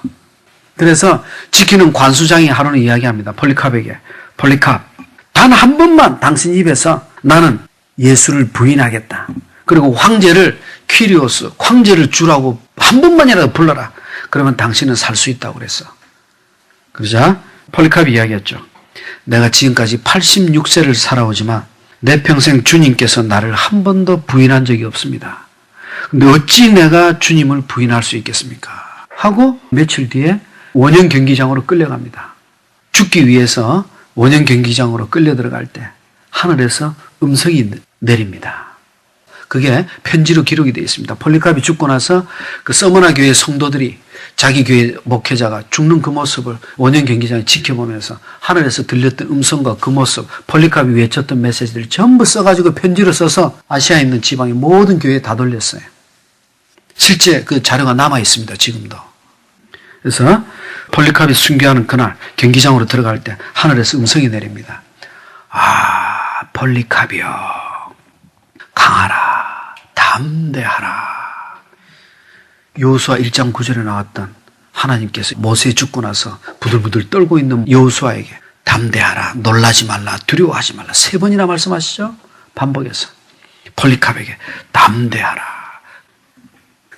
Speaker 1: 그래서 지키는 관수장이 하루는 이야기합니다. 폴리캅에게. 폴리캅, 단 한 번만 당신 입에서 나는 예수를 부인하겠다. 그리고 황제를 퀴리오스, 황제를 주라고 한 번만이라도 불러라. 그러면 당신은 살 수 있다고 그랬어. 그러자 폴리캅이 이야기했죠. 내가 지금까지 86세를 살아오지만 내 평생 주님께서 나를 한 번도 부인한 적이 없습니다. 근데 어찌 내가 주님을 부인할 수 있겠습니까? 하고 며칠 뒤에 원형 경기장으로 끌려갑니다. 죽기 위해서 원형 경기장으로 끌려 들어갈 때 하늘에서 음성이 내립니다. 그게 편지로 기록이 되어 있습니다. 폴리캅이 죽고 나서 그 서머나 교회 성도들이 자기 교회 목회자가 죽는 그 모습을 원형 경기장에 지켜보면서 하늘에서 들렸던 음성과 그 모습, 폴리캅이 외쳤던 메시지를 전부 써가지고 편지로 써서 아시아에 있는 지방의 모든 교회에 다 돌렸어요. 실제 그 자료가 남아 있습니다. 지금도. 그래서 폴리캅이 순교하는 그날 경기장으로 들어갈 때 하늘에서 음성이 내립니다. 아, 폴리캅이여, 강하라, 담대하라. 여호수아 1장 9절에 나왔던 하나님께서 모세 죽고 나서 부들부들 떨고 있는 여호수아에게 담대하라, 놀라지 말라, 두려워하지 말라 3번이나 말씀하시죠. 반복해서 폴리캅에게 담대하라.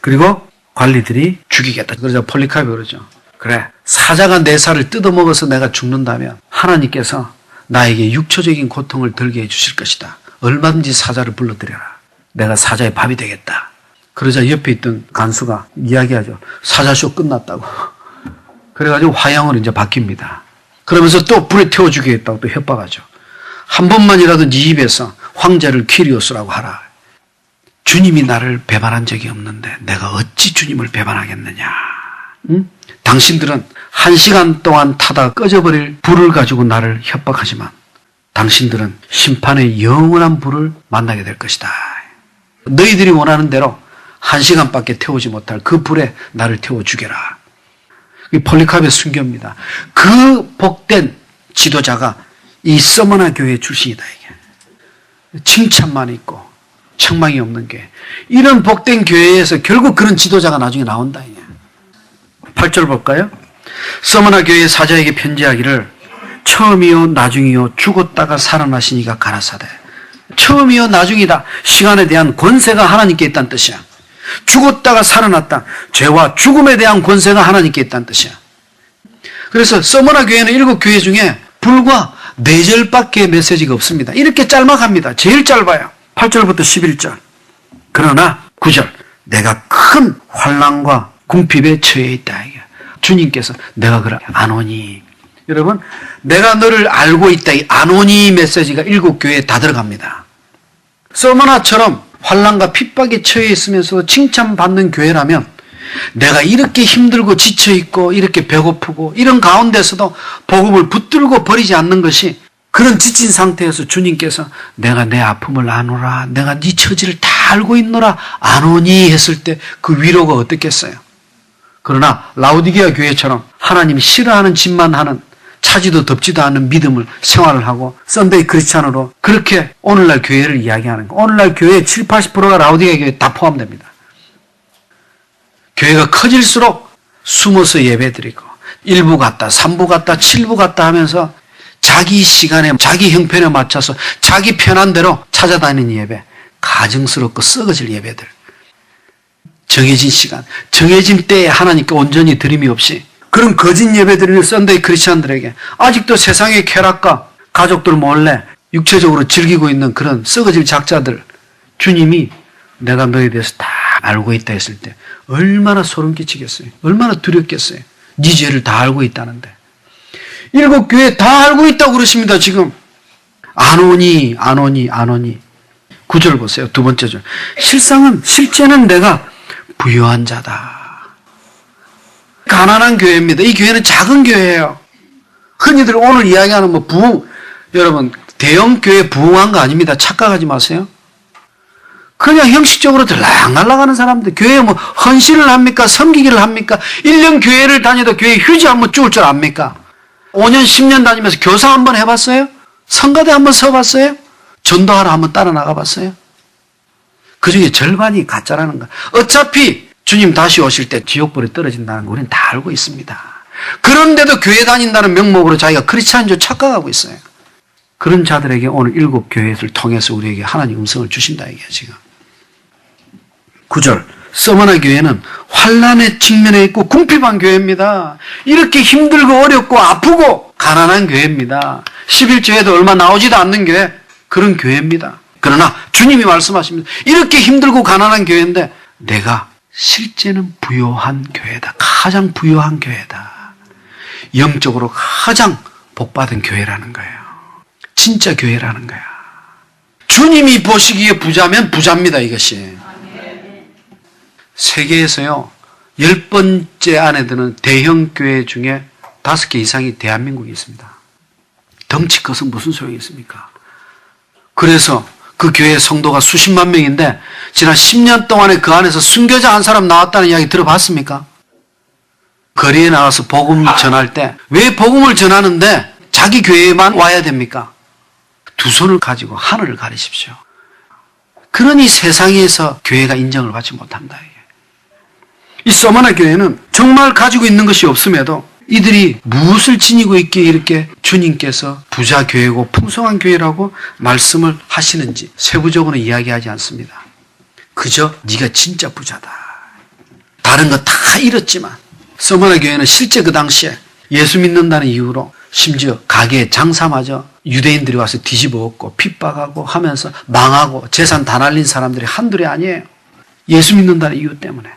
Speaker 1: 그리고 관리들이 죽이겠다. 그러자 폴리캅이 그러죠. 그래, 사자가 내 살을 뜯어먹어서 내가 죽는다면 하나님께서 나에게 육체적인 고통을 덜게 해주실 것이다. 얼마든지 사자를 불러들여라. 내가 사자의 밥이 되겠다. 그러자 옆에 있던 간수가 이야기하죠. 사자쇼 끝났다고. 그래가지고 화형으로 이제 바뀝니다. 그러면서 또 불에 태워 죽이겠다고 또 협박하죠. 한 번만이라도 네 입에서 황제를 퀴리오스라고 하라. 주님이 나를 배반한 적이 없는데 내가 어찌 주님을 배반하겠느냐. 응? 당신들은 1시간 동안 타다 꺼져버릴 불을 가지고 나를 협박하지만 당신들은 심판의 영원한 불을 만나게 될 것이다. 너희들이 원하는 대로 1시간밖에 태우지 못할 그 불에 나를 태워 죽여라. 폴리캅의 순교입니다. 그 복된 지도자가 이 서머나 교회 출신이다. 이게 칭찬만 있고 책망이 없는 교회. 이런 복된 교회에서 결국 그런 지도자가 나중에 나온다. 이게 8절 볼까요? 서머나 교회 사자에게 편지하기를 처음이요 나중이요 죽었다가 살아나시니가 가라사대. 처음이요 나중이다. 시간에 대한 권세가 하나님께 있다는 뜻이야. 죽었다가 살아났다. 죄와 죽음에 대한 권세가 하나님께 있다는 뜻이야. 그래서 서머나 교회는 7교회 중에 불과 4절밖에 메시지가 없습니다. 이렇게 짤막합니다. 제일 짧아요. 8절부터 11절. 그러나 9절. 내가 큰 환난과 궁핍에 처해 있다. 주님께서 내가 그를 아노니. 여러분, 내가 너를 알고 있다. 이 아노니 메시지가 7교회에 다 들어갑니다. 서머나처럼 환난과 핍박에 처해 있으면서 칭찬받는 교회라면 내가 이렇게 힘들고 지쳐있고 이렇게 배고프고 이런 가운데서도 복음을 붙들고 버리지 않는 것이, 그런 지친 상태에서 주님께서 내가 내 아픔을 아노라, 내가 네 처지를 다 알고 있노라 아노니 했을 때 그 위로가 어떻겠어요? 그러나 라우디게아 교회처럼 하나님이 싫어하는 짓만 하는, 차지도 덥지도 않은 믿음을 생활을 하고 썬데이 크리스찬으로 그렇게 오늘날 교회를 이야기하는 거. 오늘날 교회의 70, 80%가 라우디게아 교회에 다 포함됩니다. 교회가 커질수록 숨어서 예배드리고 1부 갔다 3부 갔다 7부 갔다 하면서 자기 시간에 자기 형편에 맞춰서 자기 편한 대로 찾아다니는 예배, 가증스럽고 썩어질 예배들, 정해진 시간, 정해진 때에 하나님께 온전히 드림이 없이 그런 거짓 예배드리는 썬데이 크리스찬들에게 아직도 세상의 쾌락과 가족들 몰래 육체적으로 즐기고 있는 그런 썩어질 작자들, 주님이 내가 너에 대해서 다 알고 있다 했을 때 얼마나 소름 끼치겠어요? 얼마나 두렵겠어요? 네 죄를 다 알고 있다는데. 7교회 다 알고 있다고 그러십니다. 지금 아노니. 9절 보세요. 두 번째 절. 실제는 내가 부유한 자다. 가난한 교회입니다. 이 교회는 작은 교회예요. 흔히들 오늘 이야기하는 여러분, 대형 교회 부흥한 거 아닙니다. 착각하지 마세요. 그냥 형식적으로 들락날락하는 사람들, 교회에 헌신을 합니까? 섬기기를 합니까? 1년 교회를 다녀도 교회 휴지 한번 죽을 줄 압니까? 5년, 10년 다니면서 교사 한번 해봤어요? 성가대 한번 서봤어요? 전도하러 한번 따라 나가봤어요? 그 중에 절반이 가짜라는 거. 어차피 주님 다시 오실 때 지옥불에 떨어진다는 거 우리는 다 알고 있습니다. 그런데도 교회 다닌다는 명목으로 자기가 크리스찬인 줄 착각하고 있어요. 그런 자들에게 오늘 7교회를 통해서 우리에게 하나님 음성을 주신다 이게 지금. 9절. 서머나 교회는 환난의 직면에 있고 궁핍한 교회입니다. 이렇게 힘들고 어렵고 아프고 가난한 교회입니다. 11조에도 얼마 나오지도 않는 교회, 그런 교회입니다. 그러나 주님이 말씀하십니다. 이렇게 힘들고 가난한 교회인데 내가 실제는 부요한 교회다. 가장 부요한 교회다. 영적으로 가장 복받은 교회라는 거예요. 진짜 교회라는 거야. 주님이 보시기에 부자면 부자입니다, 이것이. 세계에서요, 10번째 안에 드는 대형 교회 중에 5개 이상이 대한민국에 있습니다. 덩치 커서 무슨 소용이 있습니까? 그래서 그 교회 성도가 수십만 명인데 지난 10년 동안에 그 안에서 순교자 한 사람 나왔다는 이야기 들어봤습니까? 거리에 나가서 복음 전할 때 왜 복음을 전하는데 자기 교회에만 와야 됩니까? 두 손을 가지고 하늘을 가리십시오. 그러니 세상에서 교회가 인정을 받지 못한다. 이 서머나 교회는 정말 가지고 있는 것이 없음에도 이들이 무엇을 지니고 있기에 이렇게 주님께서 부자 교회고 풍성한 교회라고 말씀을 하시는지 세부적으로는 이야기하지 않습니다. 그저 네가 진짜 부자다. 다른 거 다 잃었지만 서머나 교회는 실제 그 당시에 예수 믿는다는 이유로 심지어 가게 장사마저 유대인들이 와서 뒤집어 엎고 핍박하고 하면서 망하고 재산 다 날린 사람들이 한둘이 아니에요. 예수 믿는다는 이유 때문에.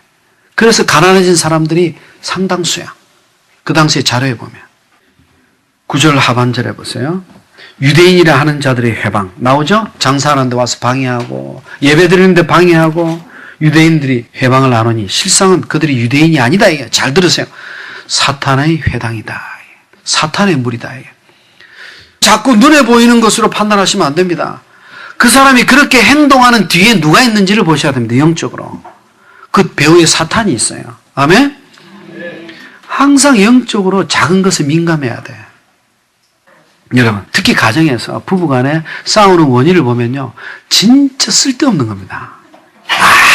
Speaker 1: 그래서 가난해진 사람들이 상당수야. 그 당시에 자료에 보면. 9절 하반절에 보세요. 유대인이라 하는 자들의 회방 나오죠? 장사하는 데 와서 방해하고 예배 드리는데 방해하고 유대인들이 회방을 안 오니 실상은 그들이 유대인이 아니다. 이게 잘 들으세요. 사탄의 회당이다. 사탄의 무리다. 이게. 자꾸 눈에 보이는 것으로 판단하시면 안 됩니다. 그 사람이 그렇게 행동하는 뒤에 누가 있는지를 보셔야 됩니다. 영적으로. 그 배후에 사탄이 있어요. 아멘? 항상 영적으로 작은 것에 민감해야 돼. 여러분, 특히 가정에서 부부간에 싸우는 원인을 보면요, 진짜 쓸데없는 겁니다.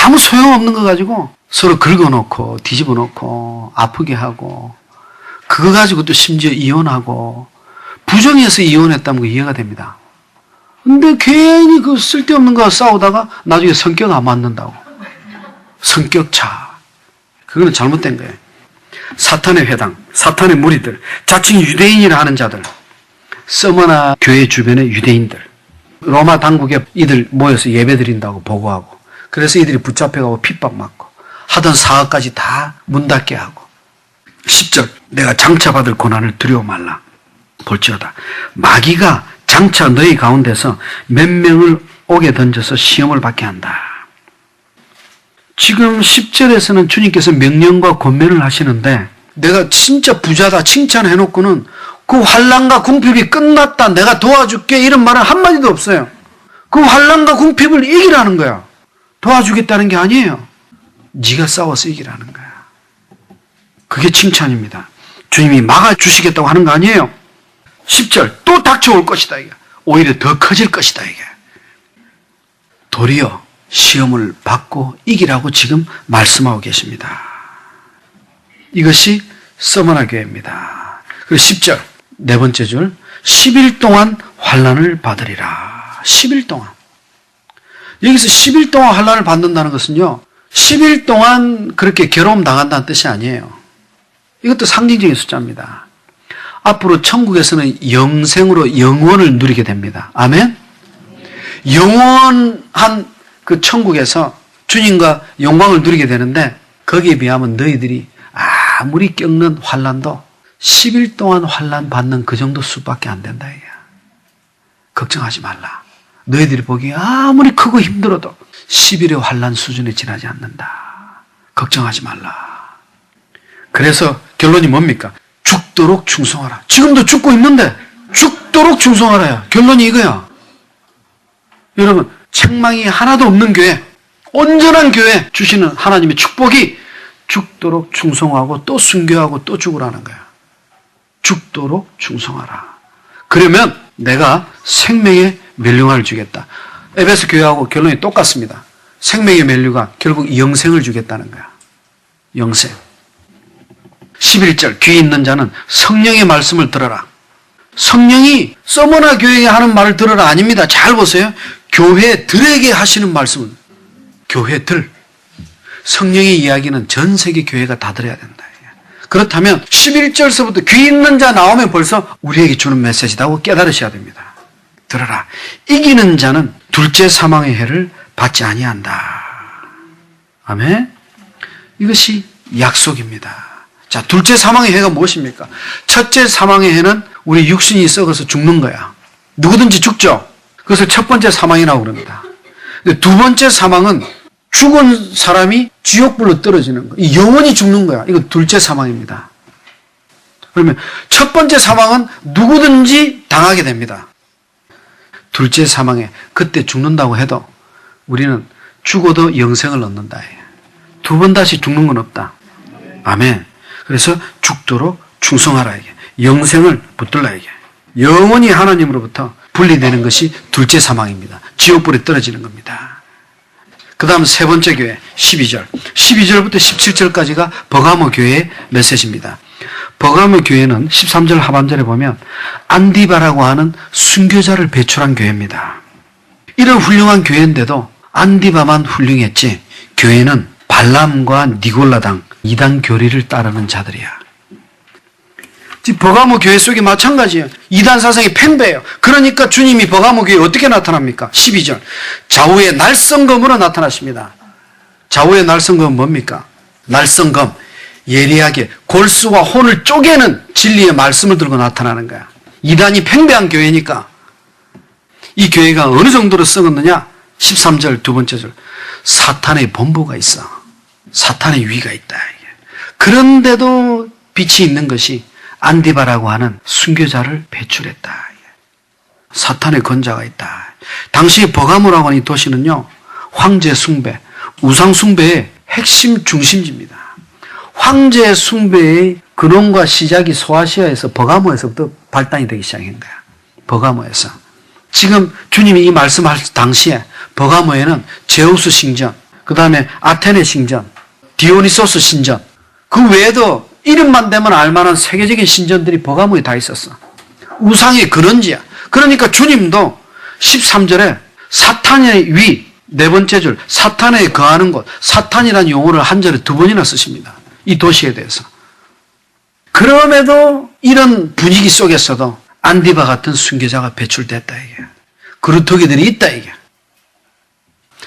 Speaker 1: 아무 소용없는 거 가지고 서로 긁어놓고 뒤집어놓고 아프게 하고 그거 가지고 또 심지어 이혼하고 부정해서 이혼했다면 이해가 됩니다. 근데 괜히 그 쓸데없는 거 싸우다가 나중에 성격 안 맞는다고. 성격 차. 그거는 잘못된 거예요. 사탄의 회당, 사탄의 무리들, 자칭 유대인이라 하는 자들, 서머나 교회 주변의 유대인들, 로마 당국에 이들 모여서 예배 드린다고 보고하고, 그래서 이들이 붙잡혀가고 핍박받고 하던 사업까지 다 문 닫게 하고, 10절, 내가 장차 받을 고난을 두려워 말라. 볼지어다 마귀가 장차 너희 가운데서 몇 명을 옥에 던져서 시험을 받게 한다. 지금 10절에서는 주님께서 명령과 권면을 하시는데, 내가 진짜 부자다 칭찬해놓고는 그 환난과 궁핍이 끝났다, 내가 도와줄게, 이런 말은 한마디도 없어요. 그 환난과 궁핍을 이기라는 거야. 도와주겠다는 게 아니에요. 네가 싸워서 이기라는 거야. 그게 칭찬입니다. 주님이 막아주시겠다고 하는 거 아니에요. 10절, 또 닥쳐올 것이다, 이게. 오히려 더 커질 것이다, 이게. 도리어 시험을 받고 이기라고 지금 말씀하고 계십니다. 이것이 서머나 교회입니다. 그리고 10절, 네 번째 줄, 10일 동안 환난을 받으리라. 10일 동안. 여기서 10일 동안 환난을 받는다는 것은요, 10일 동안 그렇게 괴로움 당한다는 뜻이 아니에요. 이것도 상징적인 숫자입니다. 앞으로 천국에서는 영생으로 영원을 누리게 됩니다. 아멘? 영원한 그 천국에서 주님과 영광을 누리게 되는데, 거기에 비하면 너희들이 아무리 겪는 환난도 10일 동안 환난 받는 그 정도 수밖에 안 된다, 이게. 걱정하지 말라. 너희들이 보기에 아무리 크고 힘들어도 10일의 환난 수준에 지나지 않는다. 걱정하지 말라. 그래서 결론이 뭡니까? 죽도록 충성하라. 지금도 죽고 있는데 죽도록 충성하라야. 결론이 이거야. 여러분, 책망이 하나도 없는 교회, 온전한 교회 주시는 하나님의 축복이 죽도록 충성하고 또 순교하고 또 죽으라는 거야. 죽도록 충성하라. 그러면 내가 생명의 면류관을 주겠다. 에베소 교회하고 결론이 똑같습니다. 생명의 면류관, 결국 영생을 주겠다는 거야. 영생. 11절, 귀 있는 자는 성령의 말씀을 들어라. 성령이 서머나 교회에 하는 말을 들어라 아닙니다. 잘 보세요. 교회들에게 하시는 말씀은, 교회들. 성령의 이야기는 전 세계 교회가 다 들어야 된다. 그렇다면 11절서부터 귀 있는 자 나오면 벌써 우리에게 주는 메시지다고 깨달으셔야 됩니다. 들어라. 이기는 자는 둘째 사망의 해를 받지 아니한다. 아멘. 이것이 약속입니다. 자, 둘째 사망의 해가 무엇입니까? 첫째 사망의 해는 우리 육신이 썩어서 죽는 거야. 누구든지 죽죠. 그것을 첫 번째 사망이라고 그럽니다. 두 번째 사망은 죽은 사람이 지옥불로 떨어지는 거. 영원히 죽는 거야. 이거 둘째 사망입니다. 그러면 첫 번째 사망은 누구든지 당하게 됩니다. 둘째 사망에 그때 죽는다고 해도 우리는 죽어도 영생을 얻는다. 두 번 다시 죽는 건 없다. 아멘. 그래서 죽도록 충성하라, 이게. 영생을 붙들라, 이게. 영원히 하나님으로부터 분리되는 것이 둘째 사망입니다. 지옥불에 떨어지는 겁니다. 그 다음 세 번째 교회 12절. 12절부터 17절까지가 버가모 교회의 메시지입니다. 버가모 교회는 13절 하반절에 보면 안디바라고 하는 순교자를 배출한 교회입니다. 이런 훌륭한 교회인데도 안디바만 훌륭했지 교회는 발람과 니골라당, 이단 교리를 따르는 자들이야. 버가모 교회 속이 마찬가지예요. 이단 사상이 팽배해요. 그러니까 주님이 버가모 교회에 어떻게 나타납니까? 12절. 좌우의 날성검으로 나타나십니다. 좌우의 날성검은 뭡니까? 날성검, 예리하게 골수와 혼을 쪼개는 진리의 말씀을 들고 나타나는 거야. 이단이 팽배한 교회니까. 이 교회가 어느 정도로 썩었느냐? 13절 두 번째 절. 사탄의 본보가 있어. 사탄의 위가 있다. 그런데도 빛이 있는 것이 안디바라고 하는 순교자를 배출했다. 사탄의 건자가 있다. 당시 버가모라고 하는 이 도시는요, 황제 숭배, 우상 숭배의 핵심 중심지입니다. 황제 숭배의 근원과 시작이 소아시아에서 버가모에서부터 발단이 되기 시작한 거야. 버가모에서. 지금 주님이 이 말씀할 당시에 버가모에는 제우스 신전, 그 다음에 아테네 신전, 디오니소스 신전, 그 외에도 이름만 되면 알만한 세계적인 신전들이 버가모에 다 있었어. 우상의 근원지야. 그러니까 주님도 13절에 사탄의 위, 네 번째 줄, 사탄에 거하는 곳, 사탄이라는 용어를 한 절에 두 번이나 쓰십니다. 이 도시에 대해서. 그럼에도 이런 분위기 속에서도 안디바 같은 순교자가 배출됐다 이게. 그루터기들이 있다 이게.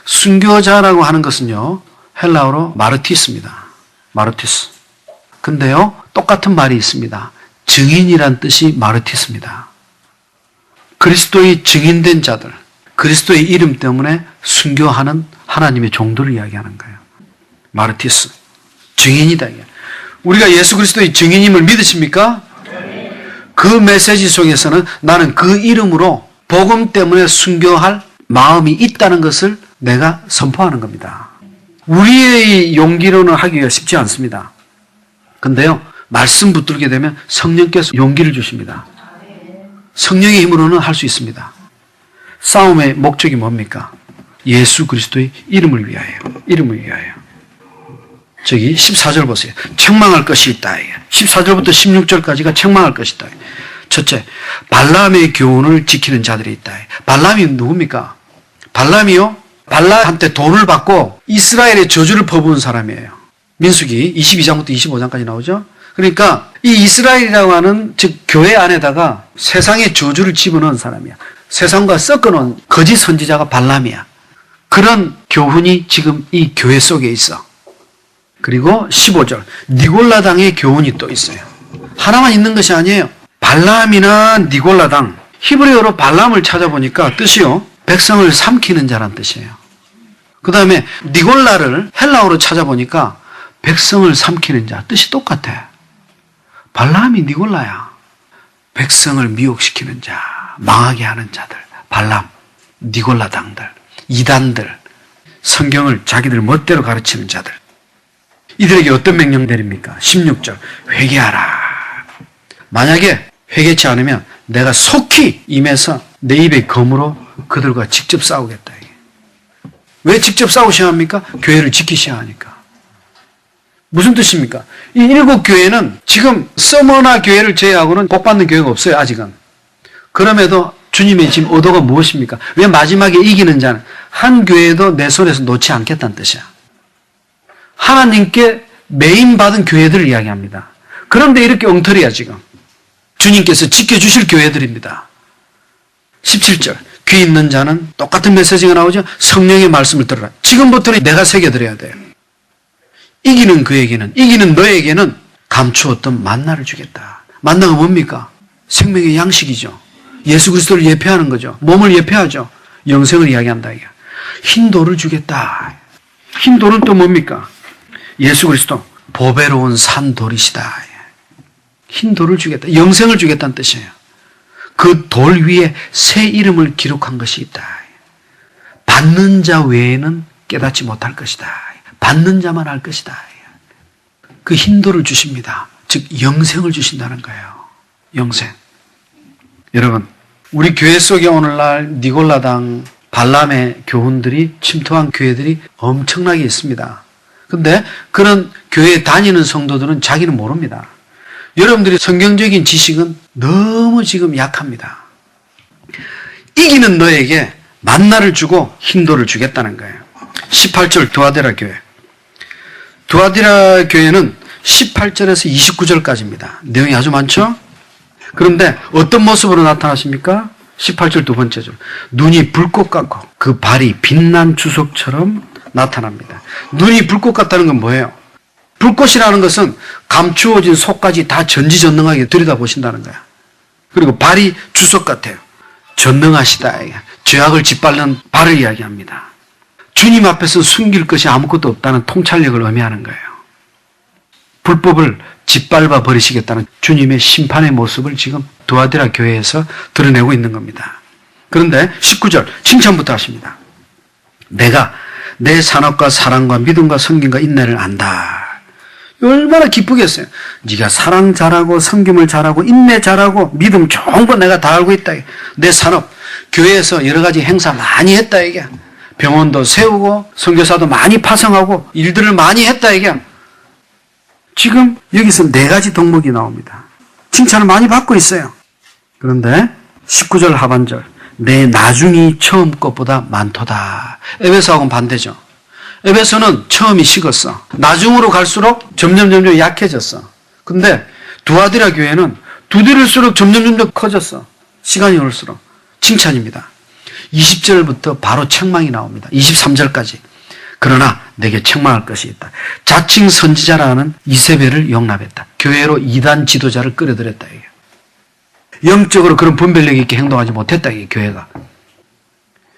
Speaker 1: 순교자라고 하는 것은요, 헬라어로 마르티스입니다. 마르티스. 근데요, 똑같은 말이 있습니다. 증인이란 뜻이 마르티스입니다. 그리스도의 증인된 자들, 그리스도의 이름 때문에 순교하는 하나님의 종들을 이야기하는 거예요. 마르티스. 증인이다 이게. 우리가 예수 그리스도의 증인임을 믿으십니까? 그 메시지 속에서는 나는 그 이름으로 복음 때문에 순교할 마음이 있다는 것을 내가 선포하는 겁니다. 우리의 용기로는 하기가 쉽지 않습니다. 근데요, 말씀 붙들게 되면 성령께서 용기를 주십니다. 성령의 힘으로는 할 수 있습니다. 싸움의 목적이 뭡니까? 예수 그리스도의 이름을 위하여. 이름을 위하여. 저기 14절 보세요. 책망할 것이 있다. 14절부터 16절까지가 책망할 것이 있다. 첫째, 발람의 교훈을 지키는 자들이 있다. 발람이 누굽니까? 발람이요? 발람한테 돈을 받고 이스라엘의 저주를 퍼부은 사람이에요. 민수기 22장부터 25장까지 나오죠? 그러니까 이 이스라엘이라고 하는 즉 교회 안에다가 세상의 저주를 집어넣은 사람이야. 세상과 섞어놓은 거짓 선지자가 발람이야. 그런 교훈이 지금 이 교회 속에 있어. 그리고 15절 니골라당의 교훈이 또 있어요. 하나만 있는 것이 아니에요. 발람이나 니골라당, 히브리어로 발람을 찾아보니까 뜻이요, 백성을 삼키는 자란 뜻이에요. 그 다음에 니골라를 헬라어로 찾아보니까 백성을 삼키는 자, 뜻이 똑같아. 발람이 니골라야. 백성을 미혹시키는 자, 망하게 하는 자들, 발람, 니골라당들, 이단들, 성경을 자기들 멋대로 가르치는 자들. 이들에게 어떤 명령 내립니까? 16절, 회개하라. 만약에 회개치 않으면 내가 속히 임해서 내 입의 검으로 그들과 직접 싸우겠다. 왜 직접 싸우셔야 합니까? 교회를 지키셔야 하니까. 무슨 뜻입니까? 이 7교회는 지금 서머나 교회를 제외하고는 복받는 교회가 없어요, 아직은. 그럼에도 주님의 지금 의도가 무엇입니까? 왜 마지막에 이기는 자는 한 교회도 내 손에서 놓지 않겠다는 뜻이야. 하나님께 매임받은 교회들을 이야기합니다. 그런데 이렇게 엉터리야, 지금. 주님께서 지켜주실 교회들입니다. 17절. 귀 있는 자는 똑같은 메시지가 나오죠. 성령의 말씀을 들어라. 지금부터는 내가 새겨드려야 돼요. 이기는 그에게는, 이기는 너에게는 감추었던 만나를 주겠다. 만나가 뭡니까? 생명의 양식이죠. 예수 그리스도를 예표하는 거죠. 몸을 예표하죠. 영생을 이야기한다. 흰 돌을 주겠다. 흰 돌은 또 뭡니까? 예수 그리스도 보배로운 산돌이시다. 흰 돌을 주겠다. 영생을 주겠다는 뜻이에요. 그 돌 위에 새 이름을 기록한 것이 있다. 받는 자 외에는 깨닫지 못할 것이다. 받는 자만 알 것이다. 그 흰 돌을 주십니다. 즉 영생을 주신다는 거예요. 영생. 여러분, 우리 교회 속에 오늘날 니골라당, 발람의 교훈들이 침투한 교회들이 엄청나게 있습니다. 근데 그런 교회에 다니는 성도들은 자기는 모릅니다. 여러분들이 성경적인 지식은 너무 지금 약합니다. 이기는 너에게 만나를 주고 흰돌을 주겠다는 거예요. 18절 두아데라 교회. 두아데라 교회는 18절에서 29절까지입니다. 내용이 아주 많죠? 그런데 어떤 모습으로 나타나십니까? 18절 두 번째 줄. 눈이 불꽃 같고 그 발이 빛난 주석처럼 나타납니다. 눈이 불꽃 같다는 건 뭐예요? 불꽃이라는 것은 감추어진 속까지 다 전지전능하게 들여다보신다는 거야. 그리고 발이 주석 같아요. 전능하시다. 죄악을 짓밟는 발을 이야기합니다. 주님 앞에서 숨길 것이 아무것도 없다는 통찰력을 의미하는 거예요. 불법을 짓밟아 버리시겠다는 주님의 심판의 모습을 지금 두아데라 교회에서 드러내고 있는 겁니다. 그런데 19절 칭찬부터 하십니다. 내가 내 산업과 사랑과 믿음과 섬김과 인내를 안다. 얼마나 기쁘겠어요. 네가 사랑 잘하고 섬김을 잘하고 인내 잘하고 믿음 좋은 거 내가 다 알고 있다. 내 산업, 교회에서 여러 가지 행사 많이 했다 이게. 병원도 세우고 선교사도 많이 파송하고 일들을 많이 했다 이게. 지금 여기서 4가지 덕목이 나옵니다. 칭찬을 많이 받고 있어요. 그런데 19절 하반절 내 나중이 처음 것보다 많도다. 에베소하고는 반대죠. 에베소는 처음이 식었어. 나중으로 갈수록 점점 약해졌어. 근데 두아디라 교회는 두드릴수록 점점 커졌어. 시간이 올수록. 칭찬입니다. 20절부터 바로 책망이 나옵니다. 23절까지. 그러나 내게 책망할 것이 있다. 자칭 선지자라는 이세벨을 용납했다. 교회로 이단 지도자를 끌어들였다. 이게. 영적으로 그런 분별력 있게 행동하지 못했다. 이게 교회가.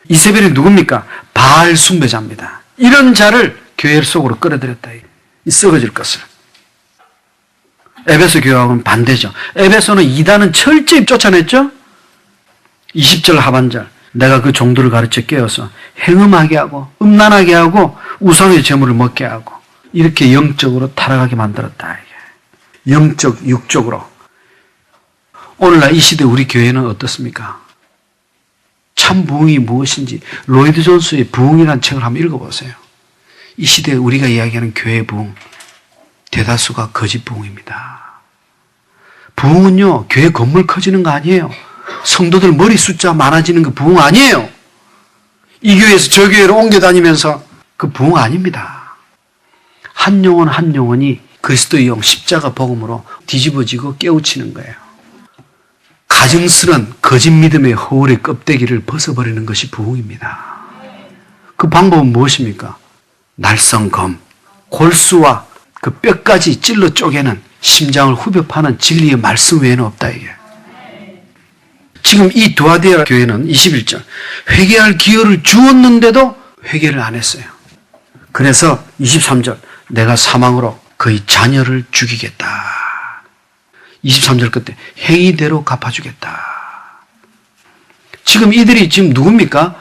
Speaker 1: 이세벨이 누굽니까? 바알 숭배자입니다. 이런 자를 교회 속으로 끌어들였다. 이 썩어질 것을. 에베소 교회하고는 반대죠. 에베소는 이단은 철저히 쫓아냈죠. 20절 하반절. 내가 그 종들을 가르쳐 깨어서 행음하게 하고 음란하게 하고 우상의 제물을 먹게 하고 이렇게 영적으로 타락하게 만들었다. 영적, 육적으로. 오늘날 이 시대 우리 교회는 어떻습니까? 참 부흥이 무엇인지 로이드 존스의 부흥이라는 책을 한번 읽어보세요. 이 시대에 우리가 이야기하는 교회 부흥, 대다수가 거짓 부흥입니다. 부흥은요, 교회 건물 커지는 거 아니에요. 성도들 머리 숫자 많아지는 그 부흥 아니에요. 이 교회에서 저 교회로 옮겨 다니면서 그 부흥 아닙니다. 한 영혼 한 영혼이 그리스도의 영 십자가 복음으로 뒤집어지고 깨우치는 거예요. 가증스런 거짓 믿음의 허울의 껍데기를 벗어버리는 것이 부흥입니다. 그 방법은 무엇입니까? 날성검, 골수와 그 뼈까지 찔러 쪼개는 심장을 후벼 파는 진리의 말씀 외에는 없다 이게. 지금 이 두아디아 교회는 21절 회개할 기회를 주었는데도 회개를 안 했어요. 그래서 23절 내가 사망으로 그의 자녀를 죽이겠다. 23절 끝에 행위대로 갚아주겠다. 지금 이들이 지금 누굽니까?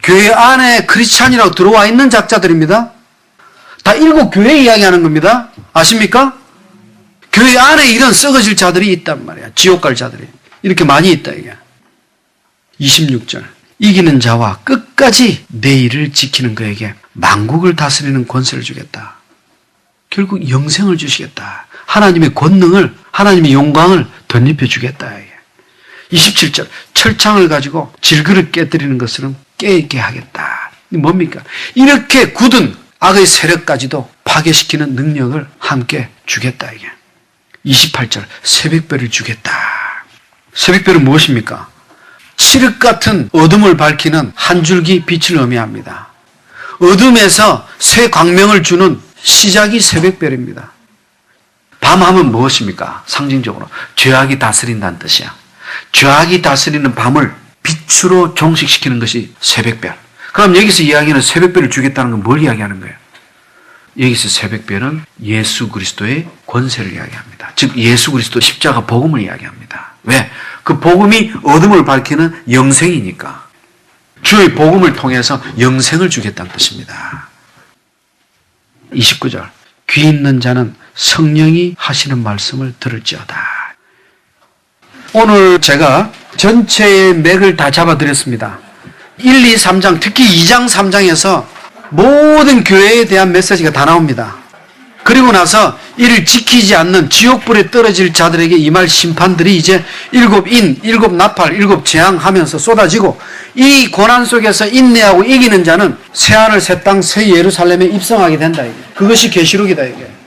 Speaker 1: 교회 안에 크리스찬이라고 들어와 있는 작자들입니다. 다 일곱 교회 이야기하는 겁니다. 아십니까? 교회 안에 이런 썩어질 자들이 있단 말이야. 지옥 갈 자들이. 이렇게 많이 있다 이게. 26절 이기는 자와 끝까지 내 일을 지키는 그에게 만국을 다스리는 권세를 주겠다. 결국 영생을 주시겠다. 하나님의 권능을, 하나님의 영광을 덧입혀 주겠다. 27절 철창을 가지고 질그릇 깨뜨리는 것처럼 깨있게 하겠다. 뭡니까? 이렇게 굳은 악의 세력까지도 파괴시키는 능력을 함께 주겠다. 28절 새벽별을 주겠다. 새벽별은 무엇입니까? 칠흑 같은 어둠을 밝히는 한 줄기 빛을 의미합니다. 어둠에서 새 광명을 주는 시작이 새벽별입니다. 밤하면 무엇입니까? 상징적으로 죄악이 다스린다는 뜻이야. 죄악이 다스리는 밤을 빛으로 종식시키는 것이 새벽별. 그럼 여기서 이야기하는 새벽별을 주겠다는 건 뭘 이야기하는 거예요? 여기서 새벽별은 예수 그리스도의 권세를 이야기합니다. 즉 예수 그리스도 십자가 복음을 이야기합니다. 왜? 그 복음이 어둠을 밝히는 영생이니까. 주의 복음을 통해서 영생을 주겠다는 뜻입니다. 29절 귀 있는 자는 성령이 하시는 말씀을 들을지어다. 오늘 제가 전체의 맥을 다 잡아드렸습니다. 1, 2, 3장, 특히 2장, 3장에서 모든 교회에 대한 메시지가 다 나옵니다. 그리고 나서 이를 지키지 않는 지옥불에 떨어질 자들에게 임할 심판들이 이제 7인, 7나팔, 7재앙 하면서 쏟아지고 이 고난 속에서 인내하고 이기는 자는 새하늘, 새 땅, 새 예루살렘에 입성하게 된다. 이게. 그것이 계시록이다. 이게.